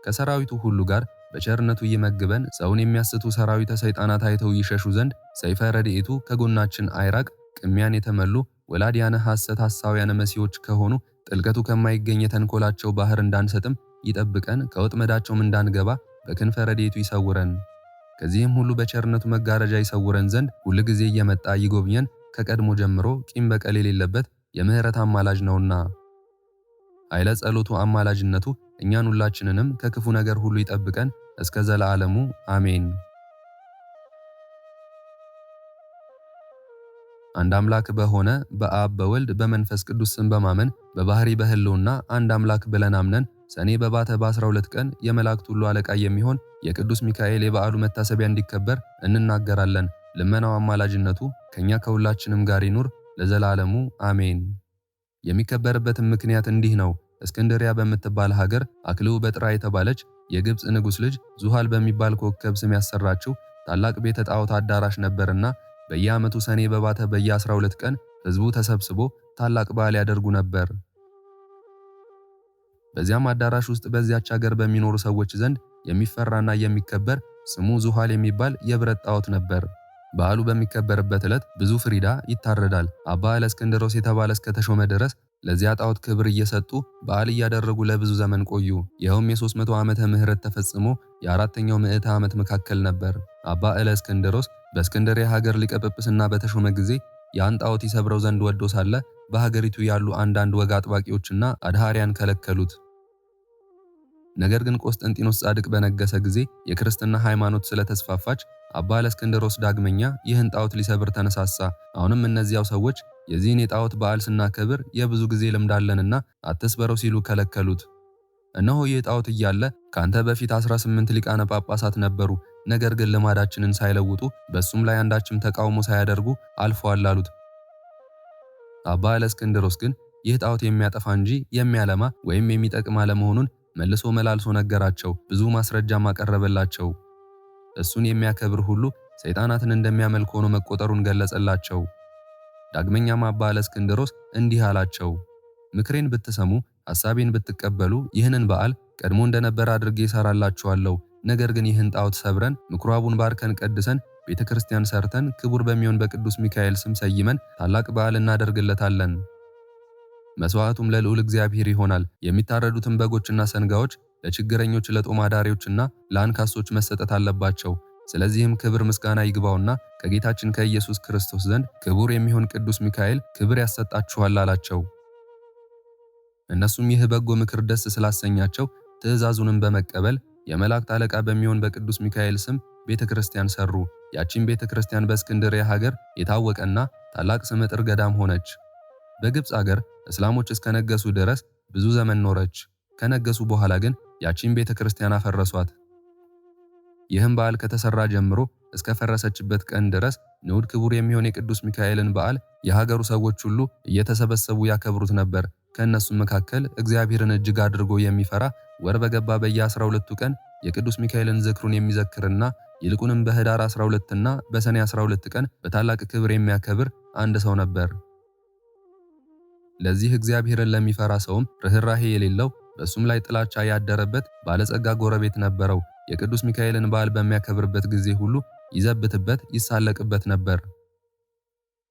S1: ከሰራዊቱ ሁሉ ጋር በቸርነቱ ይመግበን። ሰውን የሚያስቱ ሰራዊተ ሰይጣናት አይተው ይሸሹ ዘንድ ሰይፈ ረድኤቱ ከጎናችን አይራቅ። ቅሚያን የተመሉ ወላዲያነ ሐሰት ሐሳውያነ መሲዎች ከሆኑ ጥልቀቱ ከማይገኝ የተንኮላቸው ባህር እንዳንሰጥም ይጠብቀን። ከወጥመዳቸውም እንዳንገባ በክንፈ ረድኤቱ ይሰውረን። ከዚህም ሁሉ በቸርነቱ መጋረጃ ይሰውረን ዘንድ ሁል ጊዜ እየመጣ ይጎብኘን። ከቀድሞ ጀምሮ ቂም በቀል የሌለበት የምህረት አማላጅ ነውና ኃይለ ጸሎቱ አማላጅነቱ እኛን ሁላችንንም ከክፉ ነገር ሁሉ ይጠብቀን እስከ ዘላለሙ አሜን። አንድ አምላክ በሆነ በአብ በወልድ በመንፈስ ቅዱስ ስም በማመን በባህሪ በህልውና አንድ አምላክ ብለን አምነን ሰኔ በባተ በ12 ቀን የመላእክት ሁሉ አለቃ የሚሆን የቅዱስ ሚካኤል የበዓሉ መታሰቢያ እንዲከበር እንናገራለን። ልመናው አማላጅነቱ ከኛ ከሁላችንም ጋር ይኑር ለዘላለሙ አሜን። የሚከበርበትም ምክንያት እንዲህ ነው። እስክንድሪያ በምትባል ሀገር አክሊዮጳጥራ የተባለች የግብጽ ንጉሥ ልጅ ዙሃል በሚባል ኮከብ ስም ያሰራችው ታላቅ ቤተ ጣዖት አዳራሽ ነበርና በየዓመቱ ሰኔ በባተ በየ12 ቀን ሕዝቡ ተሰብስቦ ታላቅ በዓል ያደርጉ ነበር። በዚያም አዳራሽ ውስጥ በዚያች ሀገር በሚኖሩ ሰዎች ዘንድ የሚፈራና የሚከበር ስሙ ዙሃል የሚባል የብረት ጣዖት ነበር። በዓሉ በሚከበርበት ዕለት ብዙ ፍሪዳ ይታረዳል። አባ እለእስክንድሮስ የተባለ እስከተሾመ ድረስ ለዚያ ጣዖት ክብር እየሰጡ በዓል እያደረጉ ለብዙ ዘመን ቆዩ። ይኸውም የ300 ዓመተ ምህረት ተፈጽሞ የ4ኛው ምዕተ ዓመት መካከል ነበር። አባ እለእስክንድሮስ በእስክንድርያ ሀገር ሊቀ ጵጵስና በተሾመ ጊዜ ያን ጣዖት ይሰብረው ዘንድ ወዶ ሳለ በሀገሪቱ ያሉ አንዳንድ ወግ አጥባቂዎችና አድሃሪያን ከለከሉት። ነገር ግን ቆስጠንጢኖስ ጻድቅ በነገሰ ጊዜ የክርስትና ሃይማኖት ስለተስፋፋች አባ እለእስክንድሮስ ዳግመኛ ይህን ጣዖት ሊሰብር ተነሳሳ። አሁንም እነዚያው ሰዎች የዚህን የጣዖት በዓል ስናከብር የብዙ ጊዜ ልምድ አለንና አትስበረው ሲሉ ከለከሉት። እነሆ ይህ ጣዖት እያለ ካንተ በፊት 18 ሊቃነ ጳጳሳት ነበሩ፣ ነገር ግን ልማዳችንን ሳይለውጡ በሱም ላይ አንዳችም ተቃውሞ ሳያደርጉ አልፈዋል አሉት። አባ እለእስክንድሮስ ግን ይህ ጣዖት የሚያጠፋ እንጂ የሚያለማ ወይም የሚጠቅም አለመሆኑን መልሶ መላልሶ ነገራቸው። ብዙ ማስረጃም አቀረበላቸው። እሱን የሚያከብር ሁሉ ሰይጣናትን እንደሚያመልክ ሆኖ መቆጠሩን ገለጸላቸው። ዳግመኛም አባ እለእስክንድሮስ እንዲህ አላቸው፣ ምክሬን ብትሰሙ ሐሳቤን ብትቀበሉ ይህንን በዓል ቀድሞ እንደነበረ አድርጌ እሰራላችኋለሁ። ነገር ግን ይህን ጣዖት ሰብረን ምኩራቡን ባርከን ቀድሰን ቤተክርስቲያን ሰርተን ክቡር በሚሆን በቅዱስ ሚካኤል ስም ሰይመን ታላቅ በዓል እናደርግለታለን። መስዋዕቱም ለልዑል እግዚአብሔር ይሆናል። የሚታረዱትን በጎችና ሰንጋዎች ለችግረኞች፣ ለጦም አዳሪዎችና ለአንካሶች መሰጠት አለባቸው። ስለዚህም ክብር ምስጋና ይግባውና ከጌታችን ከኢየሱስ ክርስቶስ ዘንድ ክቡር የሚሆን ቅዱስ ሚካኤል ክብር ያሰጣችኋል አላቸው። እነሱም ይህ በጎ ምክር ደስ ስላሰኛቸው ትእዛዙንም በመቀበል የመላእክት አለቃ በሚሆን በቅዱስ ሚካኤል ስም ቤተክርስቲያን ሰሩ። ያቺን ቤተክርስቲያን በእስክንድርያ ሀገር የታወቀና ታላቅ ስመጥር ገዳም ሆነች። በግብፅ አገር እስላሞች እስከነገሱ ድረስ ብዙ ዘመን ኖረች። ከነገሱ በኋላ ግን ያቺን ቤተክርስቲያን አፈረሷት። ይህም በዓል ከተሰራ ጀምሮ እስከ ፈረሰችበት ቀን ድረስ ንዑድ ክቡር የሚሆን የቅዱስ ሚካኤልን በዓል የሀገሩ ሰዎች ሁሉ እየተሰበሰቡ ያከብሩት ነበር። ከእነሱም መካከል እግዚአብሔርን እጅግ አድርጎ የሚፈራ ወር በገባ በየ12ቱ ቀን የቅዱስ ሚካኤልን ዝክሩን የሚዘክርና ይልቁንም በኅዳር 12 እና በሰኔ 12 ቀን በታላቅ ክብር የሚያከብር አንድ ሰው ነበር። ለዚህ እግዚአብሔርን ለሚፈራ ሰውም ርኅራኄ የሌለው በሱም ላይ ጥላቻ ያደረበት ባለጸጋ ጎረቤት ነበረው። የቅዱስ ሚካኤልን በዓል በሚያከብርበት ጊዜ ሁሉ ይዘብትበት ይሳለቅበት ነበር።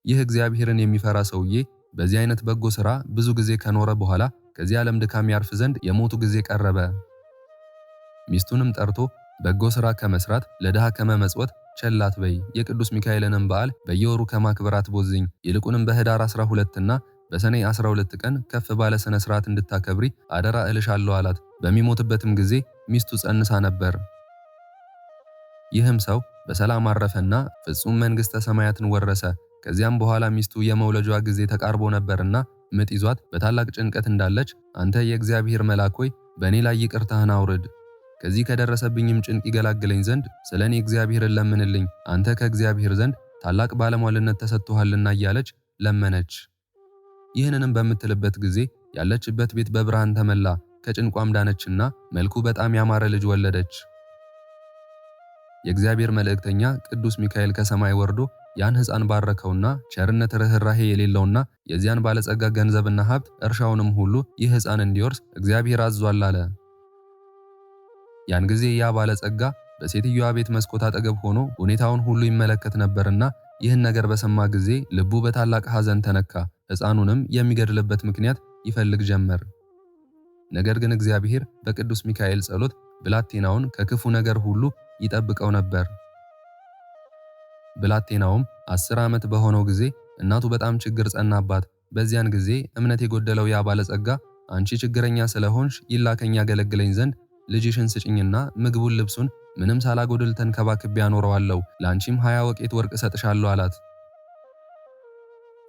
S1: ይህ እግዚአብሔርን የሚፈራ ሰውዬ በዚህ አይነት በጎ ሥራ ብዙ ጊዜ ከኖረ በኋላ ከዚህ ዓለም ድካም ያርፍ ዘንድ የሞቱ ጊዜ ቀረበ። ሚስቱንም ጠርቶ በጎ ሥራ ከመስራት ለድሃ ከመመጽወት ቸል አትበይ፣ የቅዱስ ሚካኤልንም በዓል በየወሩ ከማክበር አትቦዝኝ፣ ይልቁንም በኅዳር 12 እና በሰኔ 12 ቀን ከፍ ባለ ስነ ስርዓት እንድታከብሪ አደራ እልሻለሁ አላት። በሚሞትበትም ጊዜ ሚስቱ ጸንሳ ነበር። ይህም ሰው በሰላም አረፈና ፍጹም መንግሥተ ሰማያትን ወረሰ። ከዚያም በኋላ ሚስቱ የመውለጃዋ ጊዜ ተቃርቦ ነበርና ምጥ ይዟት በታላቅ ጭንቀት እንዳለች አንተ የእግዚአብሔር መልአክ ሆይ በእኔ ላይ ይቅርታህን አውርድ፣ ከዚህ ከደረሰብኝም ጭንቅ ይገላግለኝ ዘንድ ስለ እኔ እግዚአብሔርን ለምንልኝ፣ አንተ ከእግዚአብሔር ዘንድ ታላቅ ባለሟልነት ተሰጥቶሃልና እያለች ለመነች። ይህንንም በምትልበት ጊዜ ያለችበት ቤት በብርሃን ተመላ፣ ከጭንቋም ዳነችና መልኩ በጣም ያማረ ልጅ ወለደች። የእግዚአብሔር መልእክተኛ ቅዱስ ሚካኤል ከሰማይ ወርዶ ያን ሕፃን ባረከውና ቸርነት ርኅራኄ የሌለውና የዚያን ባለጸጋ ገንዘብና ሀብት እርሻውንም ሁሉ ይህ ሕፃን እንዲወርስ እግዚአብሔር አዟል አለ። ያን ጊዜ ያ ባለጸጋ በሴትዮዋ ቤት መስኮት አጠገብ ሆኖ ሁኔታውን ሁሉ ይመለከት ነበርና ይህን ነገር በሰማ ጊዜ ልቡ በታላቅ ሐዘን ተነካ። ሕፃኑንም የሚገድልበት ምክንያት ይፈልግ ጀመር። ነገር ግን እግዚአብሔር በቅዱስ ሚካኤል ጸሎት ብላቴናውን ከክፉ ነገር ሁሉ ይጠብቀው ነበር። ብላቴናውም 10 ዓመት በሆነው ጊዜ እናቱ በጣም ችግር ጸናባት። በዚያን ጊዜ እምነት የጎደለው ያ ባለጸጋ አንቺ ችግረኛ ስለሆንሽ ይላከኝ ያገለግለኝ ዘንድ ልጅሽን ስጭኝና ምግቡን ልብሱን ምንም ሳላጎድል ተንከባክቤ አኖረዋለሁ፣ ላንቺም 20 ወቄት ወርቅ እሰጥሻለሁ አላት።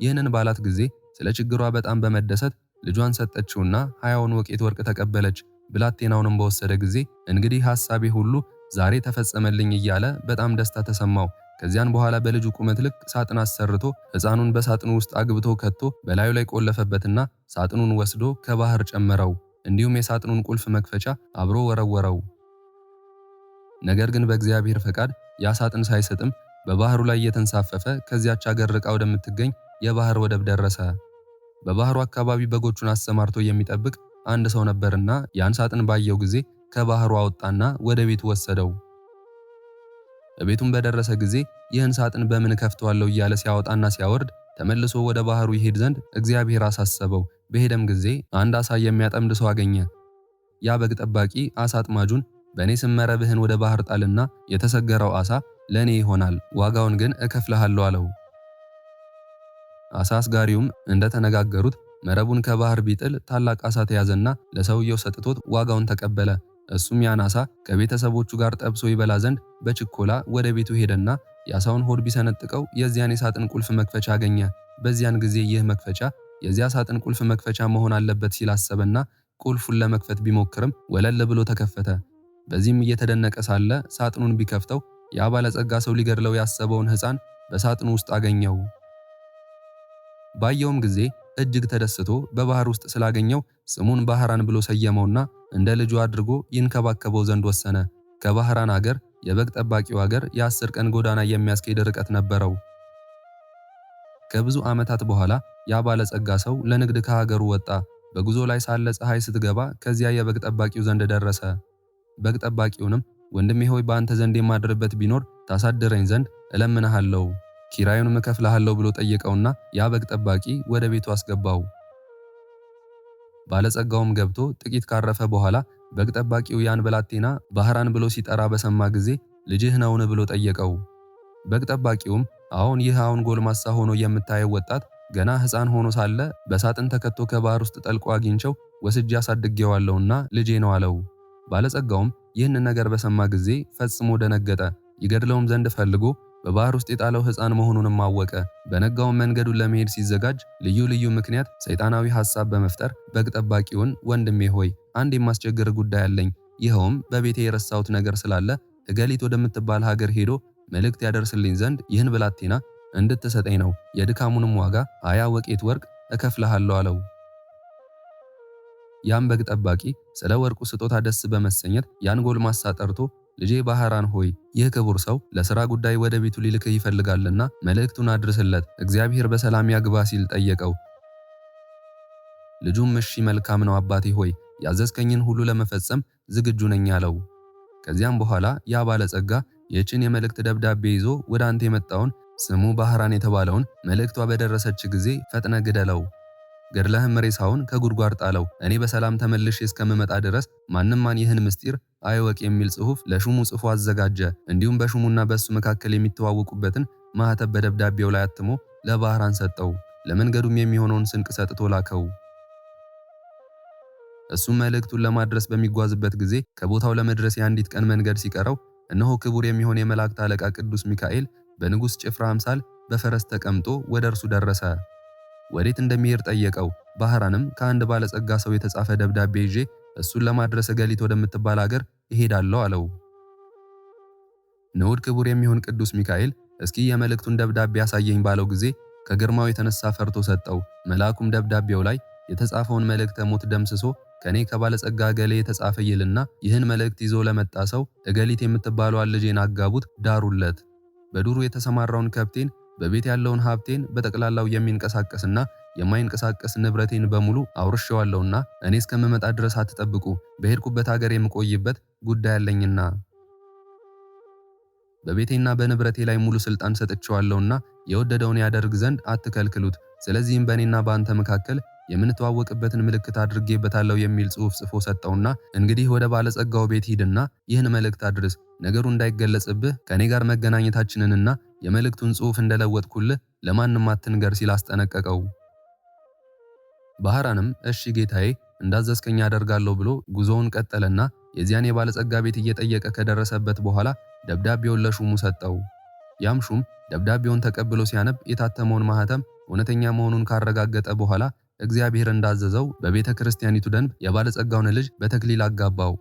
S1: ይህንን ባላት ጊዜ ስለ ችግሯ በጣም በመደሰት ልጇን ሰጠችውና 20ውን ወቄት ወርቅ ተቀበለች። ብላቴናውንም በወሰደ ጊዜ እንግዲህ ሐሳቤ ሁሉ ዛሬ ተፈጸመልኝ እያለ በጣም ደስታ ተሰማው። ከዚያን በኋላ በልጁ ቁመት ልክ ሳጥን አሰርቶ ሕፃኑን በሳጥኑ ውስጥ አግብቶ ከቶ በላዩ ላይ ቆለፈበትና ሳጥኑን ወስዶ ከባህር ጨመረው። እንዲሁም የሳጥኑን ቁልፍ መክፈቻ አብሮ ወረወረው። ነገር ግን በእግዚአብሔር ፈቃድ ያ ሳጥን ሳይሰጥም በባህሩ ላይ እየተንሳፈፈ ከዚያች አገር ርቃ ወደምትገኝ የባህር ወደብ ደረሰ። በባህሩ አካባቢ በጎቹን አሰማርቶ የሚጠብቅ አንድ ሰው ነበርና ያን ሳጥን ባየው ጊዜ ከባህሩ አወጣና ወደ ቤቱ ወሰደው። በቤቱም በደረሰ ጊዜ ይህን ሳጥን በምን ከፍተዋለሁ እያለ ሲያወጣና ሲያወርድ ተመልሶ ወደ ባህሩ ይሄድ ዘንድ እግዚአብሔር አሳሰበው። በሄደም ጊዜ አንድ አሳ የሚያጠምድ ሰው አገኘ። ያ በግ ጠባቂ አሳ አጥማጁን በእኔ ስም መረብህን ወደ ባህር ጣልና የተሰገረው አሳ ለእኔ ይሆናል፣ ዋጋውን ግን እከፍልሃለሁ አለው። አሳ አስጋሪውም እንደተነጋገሩት መረቡን ከባህር ቢጥል ታላቅ አሳ ተያዘና ለሰውየው ሰጥቶት ዋጋውን ተቀበለ። እሱም ያን አሳ ከቤተሰቦቹ ጋር ጠብሶ ይበላ ዘንድ በችኮላ ወደ ቤቱ ሄደና የአሳውን ሆድ ቢሰነጥቀው የዚያን የሳጥን ቁልፍ መክፈቻ አገኘ። በዚያን ጊዜ ይህ መክፈቻ የዚያ ሳጥን ቁልፍ መክፈቻ መሆን አለበት ሲል አሰበና ቁልፉን ለመክፈት ቢሞክርም ወለል ብሎ ተከፈተ። በዚህም እየተደነቀ ሳለ ሳጥኑን ቢከፍተው ያ ባለጸጋ ሰው ሊገድለው ያሰበውን ሕፃን በሳጥኑ ውስጥ አገኘው። ባየውም ጊዜ እጅግ ተደስቶ በባህር ውስጥ ስላገኘው ስሙን ባህራን ብሎ ሰየመውና እንደ ልጁ አድርጎ ይንከባከበው ዘንድ ወሰነ። ከባህራን አገር የበግ ጠባቂው አገር የ10 ቀን ጎዳና የሚያስኬድ ርቀት ነበረው። ከብዙ ዓመታት በኋላ ያ ባለጸጋ ሰው ለንግድ ከሀገሩ ወጣ። በጉዞ ላይ ሳለ ፀሐይ ስትገባ ከዚያ የበግ ጠባቂው ዘንድ ደረሰ። በግ ጠባቂውንም ወንድሜ ሆይ በአንተ ዘንድ የማድርበት ቢኖር ታሳድረኝ ዘንድ እለምንሃለሁ፣ ኪራዩንም እከፍልሃለሁ ብሎ ጠየቀውና ያ በግ ጠባቂ ወደ ቤቱ አስገባው። ባለጸጋውም ገብቶ ጥቂት ካረፈ በኋላ በግ ጠባቂው ያን ብላቴና ባህራን ብሎ ሲጠራ በሰማ ጊዜ ልጅህ ነውን ብሎ ጠየቀው። በግ ጠባቂውም አሁን ይህ አሁን ጎልማሳ ሆኖ የምታየው ወጣት ገና ሕፃን ሆኖ ሳለ በሳጥን ተከቶ ከባህር ውስጥ ጠልቆ አግኝቸው ወስጄ አሳድጌዋለሁና ልጄ ነው አለው። ባለጸጋውም ይህን ነገር በሰማ ጊዜ ፈጽሞ ደነገጠ። ይገድለውም ዘንድ ፈልጎ በባህር ውስጥ የጣለው ሕፃን መሆኑንም አወቀ። በነጋውም መንገዱን ለመሄድ ሲዘጋጅ ልዩ ልዩ ምክንያት ሰይጣናዊ ሐሳብ በመፍጠር በግ ጠባቂውን ወንድሜ ሆይ አንድ የማስቸግር ጉዳይ አለኝ፣ ይኸውም በቤቴ የረሳሁት ነገር ስላለ እገሊት ወደምትባል ሀገር ሄዶ መልእክት ያደርስልኝ ዘንድ ይህን ብላቴና እንድትሰጠኝ ነው። የድካሙንም ዋጋ 20 ወቄት ወርቅ እከፍልሃለሁ አለው። ያም በግ ጠባቂ ስለ ወርቁ ስጦታ ደስ በመሰኘት ያን ጎልማሳ ጠርቶ ልጄ ባህራን ሆይ ይህ ክቡር ሰው ለሥራ ጉዳይ ወደ ቤቱ ሊልክህ ይፈልጋልና መልእክቱን አድርስለት፣ እግዚአብሔር በሰላም ያግባ ሲል ጠየቀው። ልጁም እሺ መልካም ነው አባቴ ሆይ ያዘዝከኝን ሁሉ ለመፈጸም ዝግጁ ነኝ አለው። ከዚያም በኋላ ያ ባለጸጋ ይህችን የመልእክት ደብዳቤ ይዞ ወደ አንተ የመጣውን ስሙ ባህራን የተባለውን መልእክቷ በደረሰች ጊዜ ፈጥነ ግደለው፣ ገድለህም ሬሳውን ከጉድጓድ ጣለው። እኔ በሰላም ተመልሼ እስከምመጣ ድረስ ማንም ማን ይህን ምስጢር አይወቅ የሚል ጽሑፍ ለሹሙ ጽፎ አዘጋጀ። እንዲሁም በሹሙና በእሱ መካከል የሚተዋወቁበትን ማኅተብ በደብዳቤው ላይ አትሞ ለባህራን ሰጠው። ለመንገዱም የሚሆነውን ስንቅ ሰጥቶ ላከው። እሱም መልእክቱን ለማድረስ በሚጓዝበት ጊዜ ከቦታው ለመድረስ የአንዲት ቀን መንገድ ሲቀረው እነሆ ክቡር የሚሆን የመላእክት አለቃ ቅዱስ ሚካኤል በንጉሥ ጭፍራ አምሳል በፈረስ ተቀምጦ ወደ እርሱ ደረሰ። ወዴት እንደሚሄድ ጠየቀው። ባህራንም ከአንድ ባለጸጋ ሰው የተጻፈ ደብዳቤ ይዤ እሱን ለማድረስ እገሊት ወደምትባል አገር እሄዳለሁ አለው። ንዑድ ክቡር የሚሆን ቅዱስ ሚካኤል እስኪ የመልእክቱን ደብዳቤ ያሳየኝ ባለው ጊዜ ከግርማው የተነሳ ፈርቶ ሰጠው። መልአኩም ደብዳቤው ላይ የተጻፈውን መልእክተ ሞት ደምስሶ ከኔ ከባለጸጋ እገሌ የተጻፈ ይልና ይህን መልእክት ይዞ ለመጣ ሰው እገሊት የምትባለዋን ልጄን አጋቡት፣ ዳሩለት። በዱሩ የተሰማራውን ከብቴን፣ በቤት ያለውን ሀብቴን፣ በጠቅላላው የሚንቀሳቀስና የማይንቀሳቀስ ንብረቴን በሙሉ አውርሼዋለሁና እኔ እስከምመጣ ድረስ አትጠብቁ፣ በሄድኩበት ሀገር የምቆይበት ጉዳይ አለኝና በቤቴና በንብረቴ ላይ ሙሉ ስልጣን ሰጥቼዋለሁና የወደደውን ያደርግ ዘንድ አትከልክሉት። ስለዚህም በእኔና በአንተ መካከል የምንተዋወቅበትን ምልክት አድርጌበታለሁ የሚል ጽሑፍ ጽፎ ሰጠውና እንግዲህ ወደ ባለጸጋው ቤት ሂድና ይህን መልእክት አድርስ፣ ነገሩ እንዳይገለጽብህ ከኔ ጋር መገናኘታችንንና የመልእክቱን ጽሑፍ እንደለወጥኩልህ ለማንም አትንገር ሲል አስጠነቀቀው። ባህራንም እሺ ጌታዬ እንዳዘዝከኝ አደርጋለሁ ብሎ ጉዞውን ቀጠለና የዚያን የባለጸጋ ቤት እየጠየቀ ከደረሰበት በኋላ ደብዳቤውን ለሹሙ ሰጠው። ያም ሹም ደብዳቤውን ተቀብሎ ሲያነብ የታተመውን ማህተም እውነተኛ መሆኑን ካረጋገጠ በኋላ እግዚአብሔር እንዳዘዘው በቤተ ክርስቲያኒቱ ደንብ የባለጸጋውን ልጅ በተክሊል አጋባው።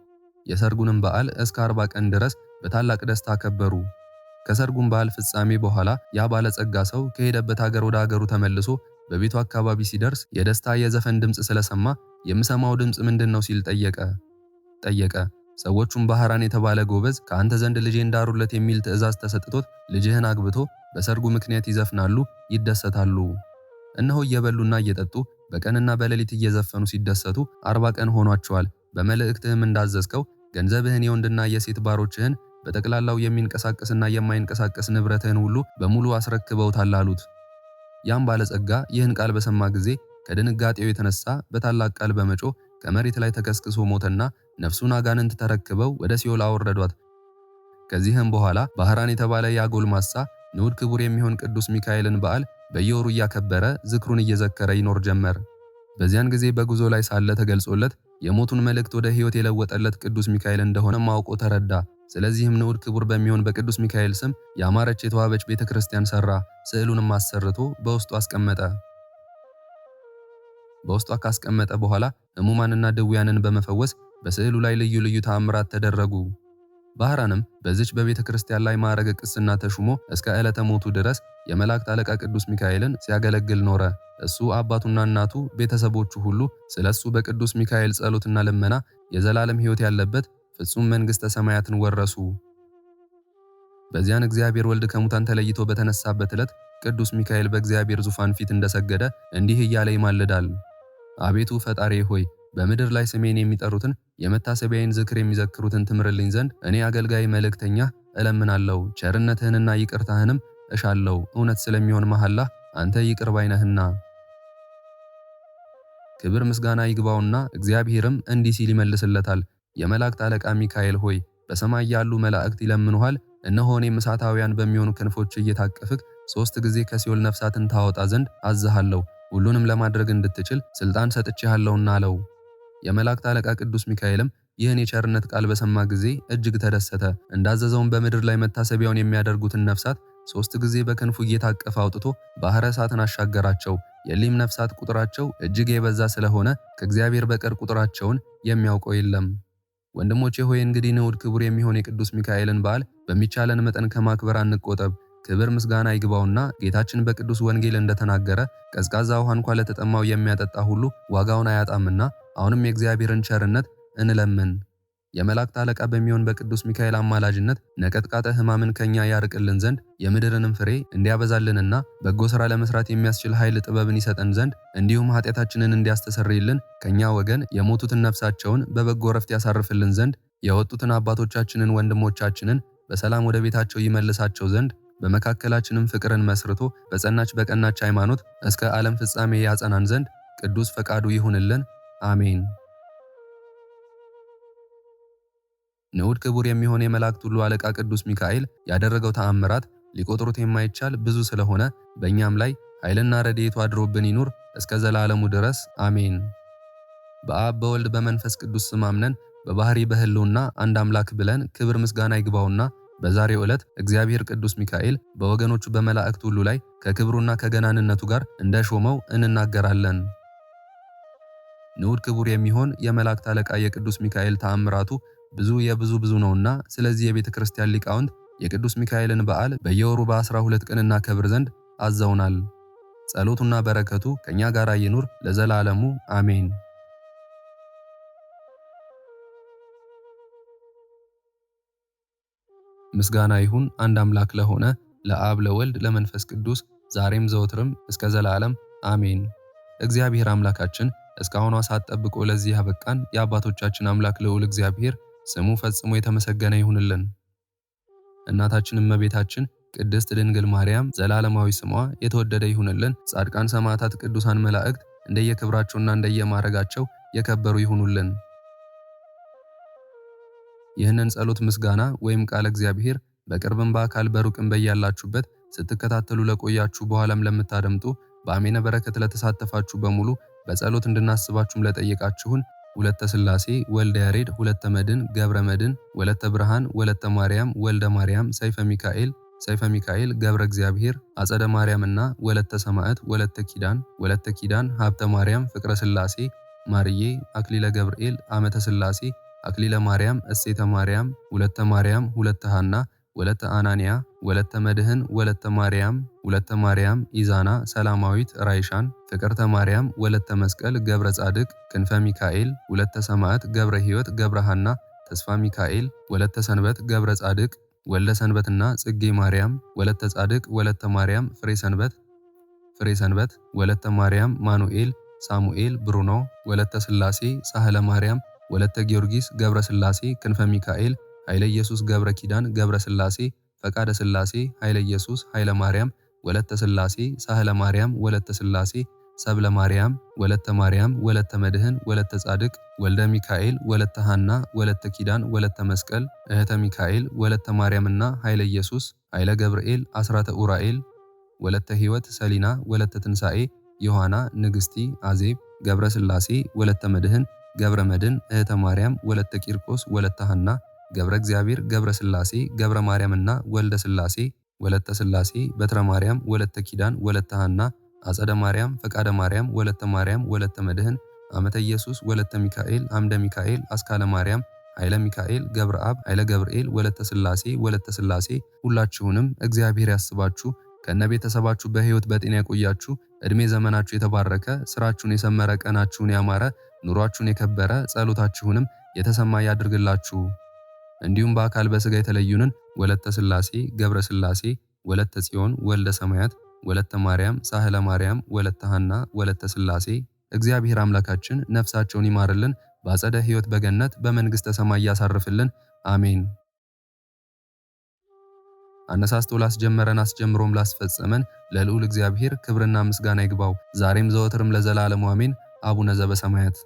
S1: የሰርጉንም በዓል እስከ 40 ቀን ድረስ በታላቅ ደስታ አከበሩ። ከሰርጉም በዓል ፍጻሜ በኋላ ያ ባለጸጋ ሰው ከሄደበት ሀገር ወደ ሀገሩ ተመልሶ በቤቱ አካባቢ ሲደርስ የደስታ የዘፈን ድምፅ ስለሰማ የምሰማው ድምፅ ምንድነው ሲል ጠየቀ። ሰዎቹም ባህራን የተባለ ጎበዝ ከአንተ ዘንድ ልጄ እንዳሩለት የሚል ትእዛዝ ተሰጥቶት ልጅህን አግብቶ በሰርጉ ምክንያት ይዘፍናሉ፣ ይደሰታሉ። እነሆ እየበሉና እየጠጡ በቀንና በሌሊት እየዘፈኑ ሲደሰቱ 40 ቀን ሆኗቸዋል። በመልእክትህም እንዳዘዝከው ገንዘብህን የወንድና የሴት ባሮችህን በጠቅላላው የሚንቀሳቀስና የማይንቀሳቀስ ንብረትህን ሁሉ በሙሉ አስረክበውታል አሉት። ያም ባለጸጋ ይህን ቃል በሰማ ጊዜ ከድንጋጤው የተነሳ በታላቅ ቃል በመጮህ ከመሬት ላይ ተከስክሶ ሞተና ነፍሱን አጋንንት ተረክበው ወደ ሲኦል አወረዷት። ከዚህም በኋላ ባህራን የተባለ ያ ጎልማሳ ንዑድ ክቡር የሚሆን ቅዱስ ሚካኤልን በዓል በየወሩ እያከበረ ዝክሩን እየዘከረ ይኖር ጀመር። በዚያን ጊዜ በጉዞ ላይ ሳለ ተገልጾለት የሞቱን መልእክት ወደ ሕይወት የለወጠለት ቅዱስ ሚካኤል እንደሆነ ማውቆ ተረዳ። ስለዚህም ንዑድ ክቡር በሚሆን በቅዱስ ሚካኤል ስም ያማረች የተዋበች ቤተክርስቲያን ሰራ። ስዕሉንም አሰርቶ በውስጡ አስቀመጠ። በውስጧ ካስቀመጠ በኋላ ሕሙማንና ድውያንን በመፈወስ በስዕሉ ላይ ልዩ ልዩ ተአምራት ተደረጉ። ባህራንም በዚች በቤተ ክርስቲያን ላይ ማዕረገ ቅስና ተሹሞ እስከ ዕለተ ሞቱ ድረስ የመላእክት አለቃ ቅዱስ ሚካኤልን ሲያገለግል ኖረ። እሱ አባቱና እናቱ ቤተሰቦቹ ሁሉ ስለሱ በቅዱስ ሚካኤል ጸሎትና ልመና የዘላለም ሕይወት ያለበት ፍጹም መንግሥተ ሰማያትን ወረሱ። በዚያን እግዚአብሔር ወልድ ከሙታን ተለይቶ በተነሳበት ዕለት ቅዱስ ሚካኤል በእግዚአብሔር ዙፋን ፊት እንደሰገደ እንዲህ እያለ ይማልዳል። አቤቱ ፈጣሪ ሆይ በምድር ላይ ስሜን የሚጠሩትን የመታሰቢያዬን ዝክር የሚዘክሩትን ትምርልኝ ዘንድ እኔ አገልጋይ መልእክተኛ እለምናለሁ። ቸርነትህንና ይቅርታህንም እሻለሁ። እውነት ስለሚሆን መሐላ አንተ ይቅር ባይ ነህና። ክብር ምስጋና ይግባውና እግዚአብሔርም እንዲህ ሲል ይመልስለታል። የመላእክት አለቃ ሚካኤል ሆይ በሰማይ ያሉ መላእክት ይለምኑሃል። እነሆ እኔም እሳታውያን በሚሆኑ ክንፎች እየታቀፍክ 3 ጊዜ ከሲኦል ነፍሳትን ታወጣ ዘንድ አዝሃለሁ። ሁሉንም ለማድረግ እንድትችል ስልጣን ሰጥቼሃለሁና አለው። የመላእክት አለቃ ቅዱስ ሚካኤልም ይህን የቸርነት ቃል በሰማ ጊዜ እጅግ ተደሰተ። እንዳዘዘውን በምድር ላይ መታሰቢያውን የሚያደርጉትን ነፍሳት 3 ጊዜ በክንፉ እየታቀፈ አውጥቶ ባሕረ እሳትን አሻገራቸው። የሊም ነፍሳት ቁጥራቸው እጅግ የበዛ ስለሆነ ከእግዚአብሔር በቀር ቁጥራቸውን የሚያውቀው የለም። ወንድሞቼ ሆይ እንግዲህ ንዑድ ክቡር የሚሆን የቅዱስ ሚካኤልን በዓል በሚቻለን መጠን ከማክበር አንቆጠብ። ክብር ምስጋና ይግባውና ጌታችን በቅዱስ ወንጌል እንደተናገረ ቀዝቃዛ ውሃ እንኳን ለተጠማው የሚያጠጣ ሁሉ ዋጋውን አያጣምና አሁንም የእግዚአብሔርን ቸርነት እንለምን። የመላእክት አለቃ በሚሆን በቅዱስ ሚካኤል አማላጅነት ነቀጥቃጠ ሕማምን ከኛ ያርቅልን ዘንድ የምድርንም ፍሬ እንዲያበዛልንና በጎ ሥራ ለመስራት የሚያስችል ኃይል ጥበብን ይሰጠን ዘንድ እንዲሁም ኃጢአታችንን እንዲያስተሰርይልን ከኛ ወገን የሞቱትን ነፍሳቸውን በበጎ ረፍት ያሳርፍልን ዘንድ የወጡትን አባቶቻችንን ወንድሞቻችንን በሰላም ወደ ቤታቸው ይመልሳቸው ዘንድ በመካከላችንም ፍቅርን መስርቶ በጸናች በቀናች ሃይማኖት እስከ ዓለም ፍጻሜ ያጸናን ዘንድ ቅዱስ ፈቃዱ ይሁንልን። አሜን። ንዑድ ክቡር የሚሆን የመላእክት ሁሉ አለቃ ቅዱስ ሚካኤል ያደረገው ተአምራት ሊቆጥሩት የማይቻል ብዙ ስለሆነ በእኛም ላይ ኃይልና ረድኤቱ አድሮብን ይኑር እስከ ዘላለሙ ድረስ አሜን። በአብ በወልድ በመንፈስ ቅዱስ ስም አምነን በባህሪ በሕልውና አንድ አምላክ ብለን ክብር ምስጋና ይግባውና በዛሬው ዕለት እግዚአብሔር ቅዱስ ሚካኤል በወገኖቹ በመላእክት ሁሉ ላይ ከክብሩና ከገናንነቱ ጋር እንደሾመው እንናገራለን። ንዑድ ክቡር የሚሆን የመላእክት አለቃ የቅዱስ ሚካኤል ተአምራቱ ብዙ ነውና ስለዚህ የቤተ ክርስቲያን ሊቃውንት የቅዱስ ሚካኤልን በዓል በየወሩ በ12 ቀን እናከብር ዘንድ አዘውናል። ጸሎቱና በረከቱ ከኛ ጋር ይኑር ለዘላለሙ አሜን። ምስጋና ይሁን አንድ አምላክ ለሆነ ለአብ ለወልድ ለመንፈስ ቅዱስ ዛሬም ዘወትርም እስከ ዘላለም አሜን። እግዚአብሔር አምላካችን እስካሁኗ ሰዓት ጠብቆ ለዚህ ያበቃን የአባቶቻችን አምላክ ልዑል እግዚአብሔር ስሙ ፈጽሞ የተመሰገነ ይሁንልን። እናታችን እመቤታችን ቅድስት ድንግል ማርያም ዘላለማዊ ስሟ የተወደደ ይሁንልን። ጻድቃን ሰማዕታት፣ ቅዱሳን መላእክት እንደየክብራቸውና እንደየማዕረጋቸው የከበሩ ይሁኑልን። ይህንን ጸሎት ምስጋና ወይም ቃለ እግዚአብሔር በቅርብም በአካል በሩቅም በያላችሁበት ስትከታተሉ ለቆያችሁ በኋላም ለምታደምጡ በአሜነ በረከት ለተሳተፋችሁ በሙሉ በጸሎት እንድናስባችሁም ለጠየቃችሁን ወለተ ሥላሴ ወልደ ያሬድ ሁለተ መድን ገብረ መድን ወለተ ብርሃን ወለተ ማርያም ወልደ ማርያም ሰይፈ ሚካኤል ገብረ እግዚአብሔር አጸደ ማርያምና ወለተ ሰማዕት ወለተ ኪዳን ሀብተ ማርያም ፍቅረ ሥላሴ ማርዬ አክሊለ ገብርኤል አመተ ሥላሴ አክሊለ ማርያም እሴተ ማርያም ሁለተ ሐና ወለተ አናንያ ወለተ መድህን ወለተ ማርያም ኢዛና ሰላማዊት ራይሻን ፍቅርተ ማርያም ወለተ መስቀል ገብረ ጻድቅ ክንፈ ሚካኤል ወለተ ሰማዕት ገብረ ሕይወት ገብረ ሐና ተስፋ ሚካኤል ወለተ ሰንበት ገብረ ጻድቅ ወልደ ሰንበትና ጽጌ ማርያም ወለተ ጻድቅ ወለተ ማርያም ፍሬ ሰንበት ወለተ ማርያም ማኑኤል ሳሙኤል ብሩኖ ወለተ ሥላሴ ሳህለ ማርያም ወለተ ጊዮርጊስ ገብረ ሥላሴ ክንፈ ሚካኤል ኃይለ ኢየሱስ ገብረ ኪዳን ገብረ ሥላሴ ፈቃደ ሥላሴ ኃይለ ኢየሱስ ኃይለ ማርያም ወለተ ሥላሴ ሳህለ ማርያም ወለተ ሥላሴ ሰብለ ማርያም ወለተ መድህን ወለተ ጻድቅ ወልደ ሚካኤል ወለተ ሐና ወለተ ኪዳን ወለተ መስቀል እህተ ሚካኤል ወለተ ማርያምና ኃይለ ኢየሱስ ኃይለ ገብርኤል አስራተ ኡራኤል ወለተ ሕይወት ሰሊና ወለተ ትንሣኤ ዮሐና ንግሥቲ አዜብ ገብረ ሥላሴ ወለተ መድህን ገብረ መድን እህተ ማርያም ወለተ ቂርቆስ ወለተ ሐና ገብረ እግዚአብሔር ገብረ ሥላሴ ገብረ ማርያምና ወልደ ሥላሴ ወለተ ሥላሴ በትረ ማርያም ወለተ ኪዳን ወለተ ሐና አጸደ ማርያም ፈቃደ ማርያም ወለተ መድህን አመተ ኢየሱስ ወለተ ሚካኤል አምደ ሚካኤል አስካለ ማርያም ኃይለ ሚካኤል ገብረ አብ ኃይለ ገብርኤል ወለተ ሥላሴ ሁላችሁንም እግዚአብሔር ያስባችሁ ከነ ቤተሰባችሁ በሕይወት በጤና ያቆያችሁ። እድሜ ዘመናችሁ የተባረከ ስራችሁን የሰመረ ቀናችሁን ያማረ ኑሯችሁን የከበረ ጸሎታችሁንም የተሰማ ያድርግላችሁ። እንዲሁም በአካል በሥጋ የተለዩንን ወለተ ሥላሴ ገብረ ሥላሴ ወለተ ጽዮን ወልደ ሰማያት ወለተ ማርያም ሳህለ ማርያም ወለተ ሐና ወለተ ሥላሴ እግዚአብሔር አምላካችን ነፍሳቸውን ይማርልን፣ በአጸደ ሕይወት በገነት በመንግሥተ ሰማይ ያሳርፍልን። አሜን። አነሳስቶ ላስጀመረን አስጀምሮም ላስፈጸመን ለልዑል እግዚአብሔር ክብርና ምስጋና ይግባው ዛሬም ዘወትርም ለዘላለሙ አሜን። አቡነ ዘበሰማያት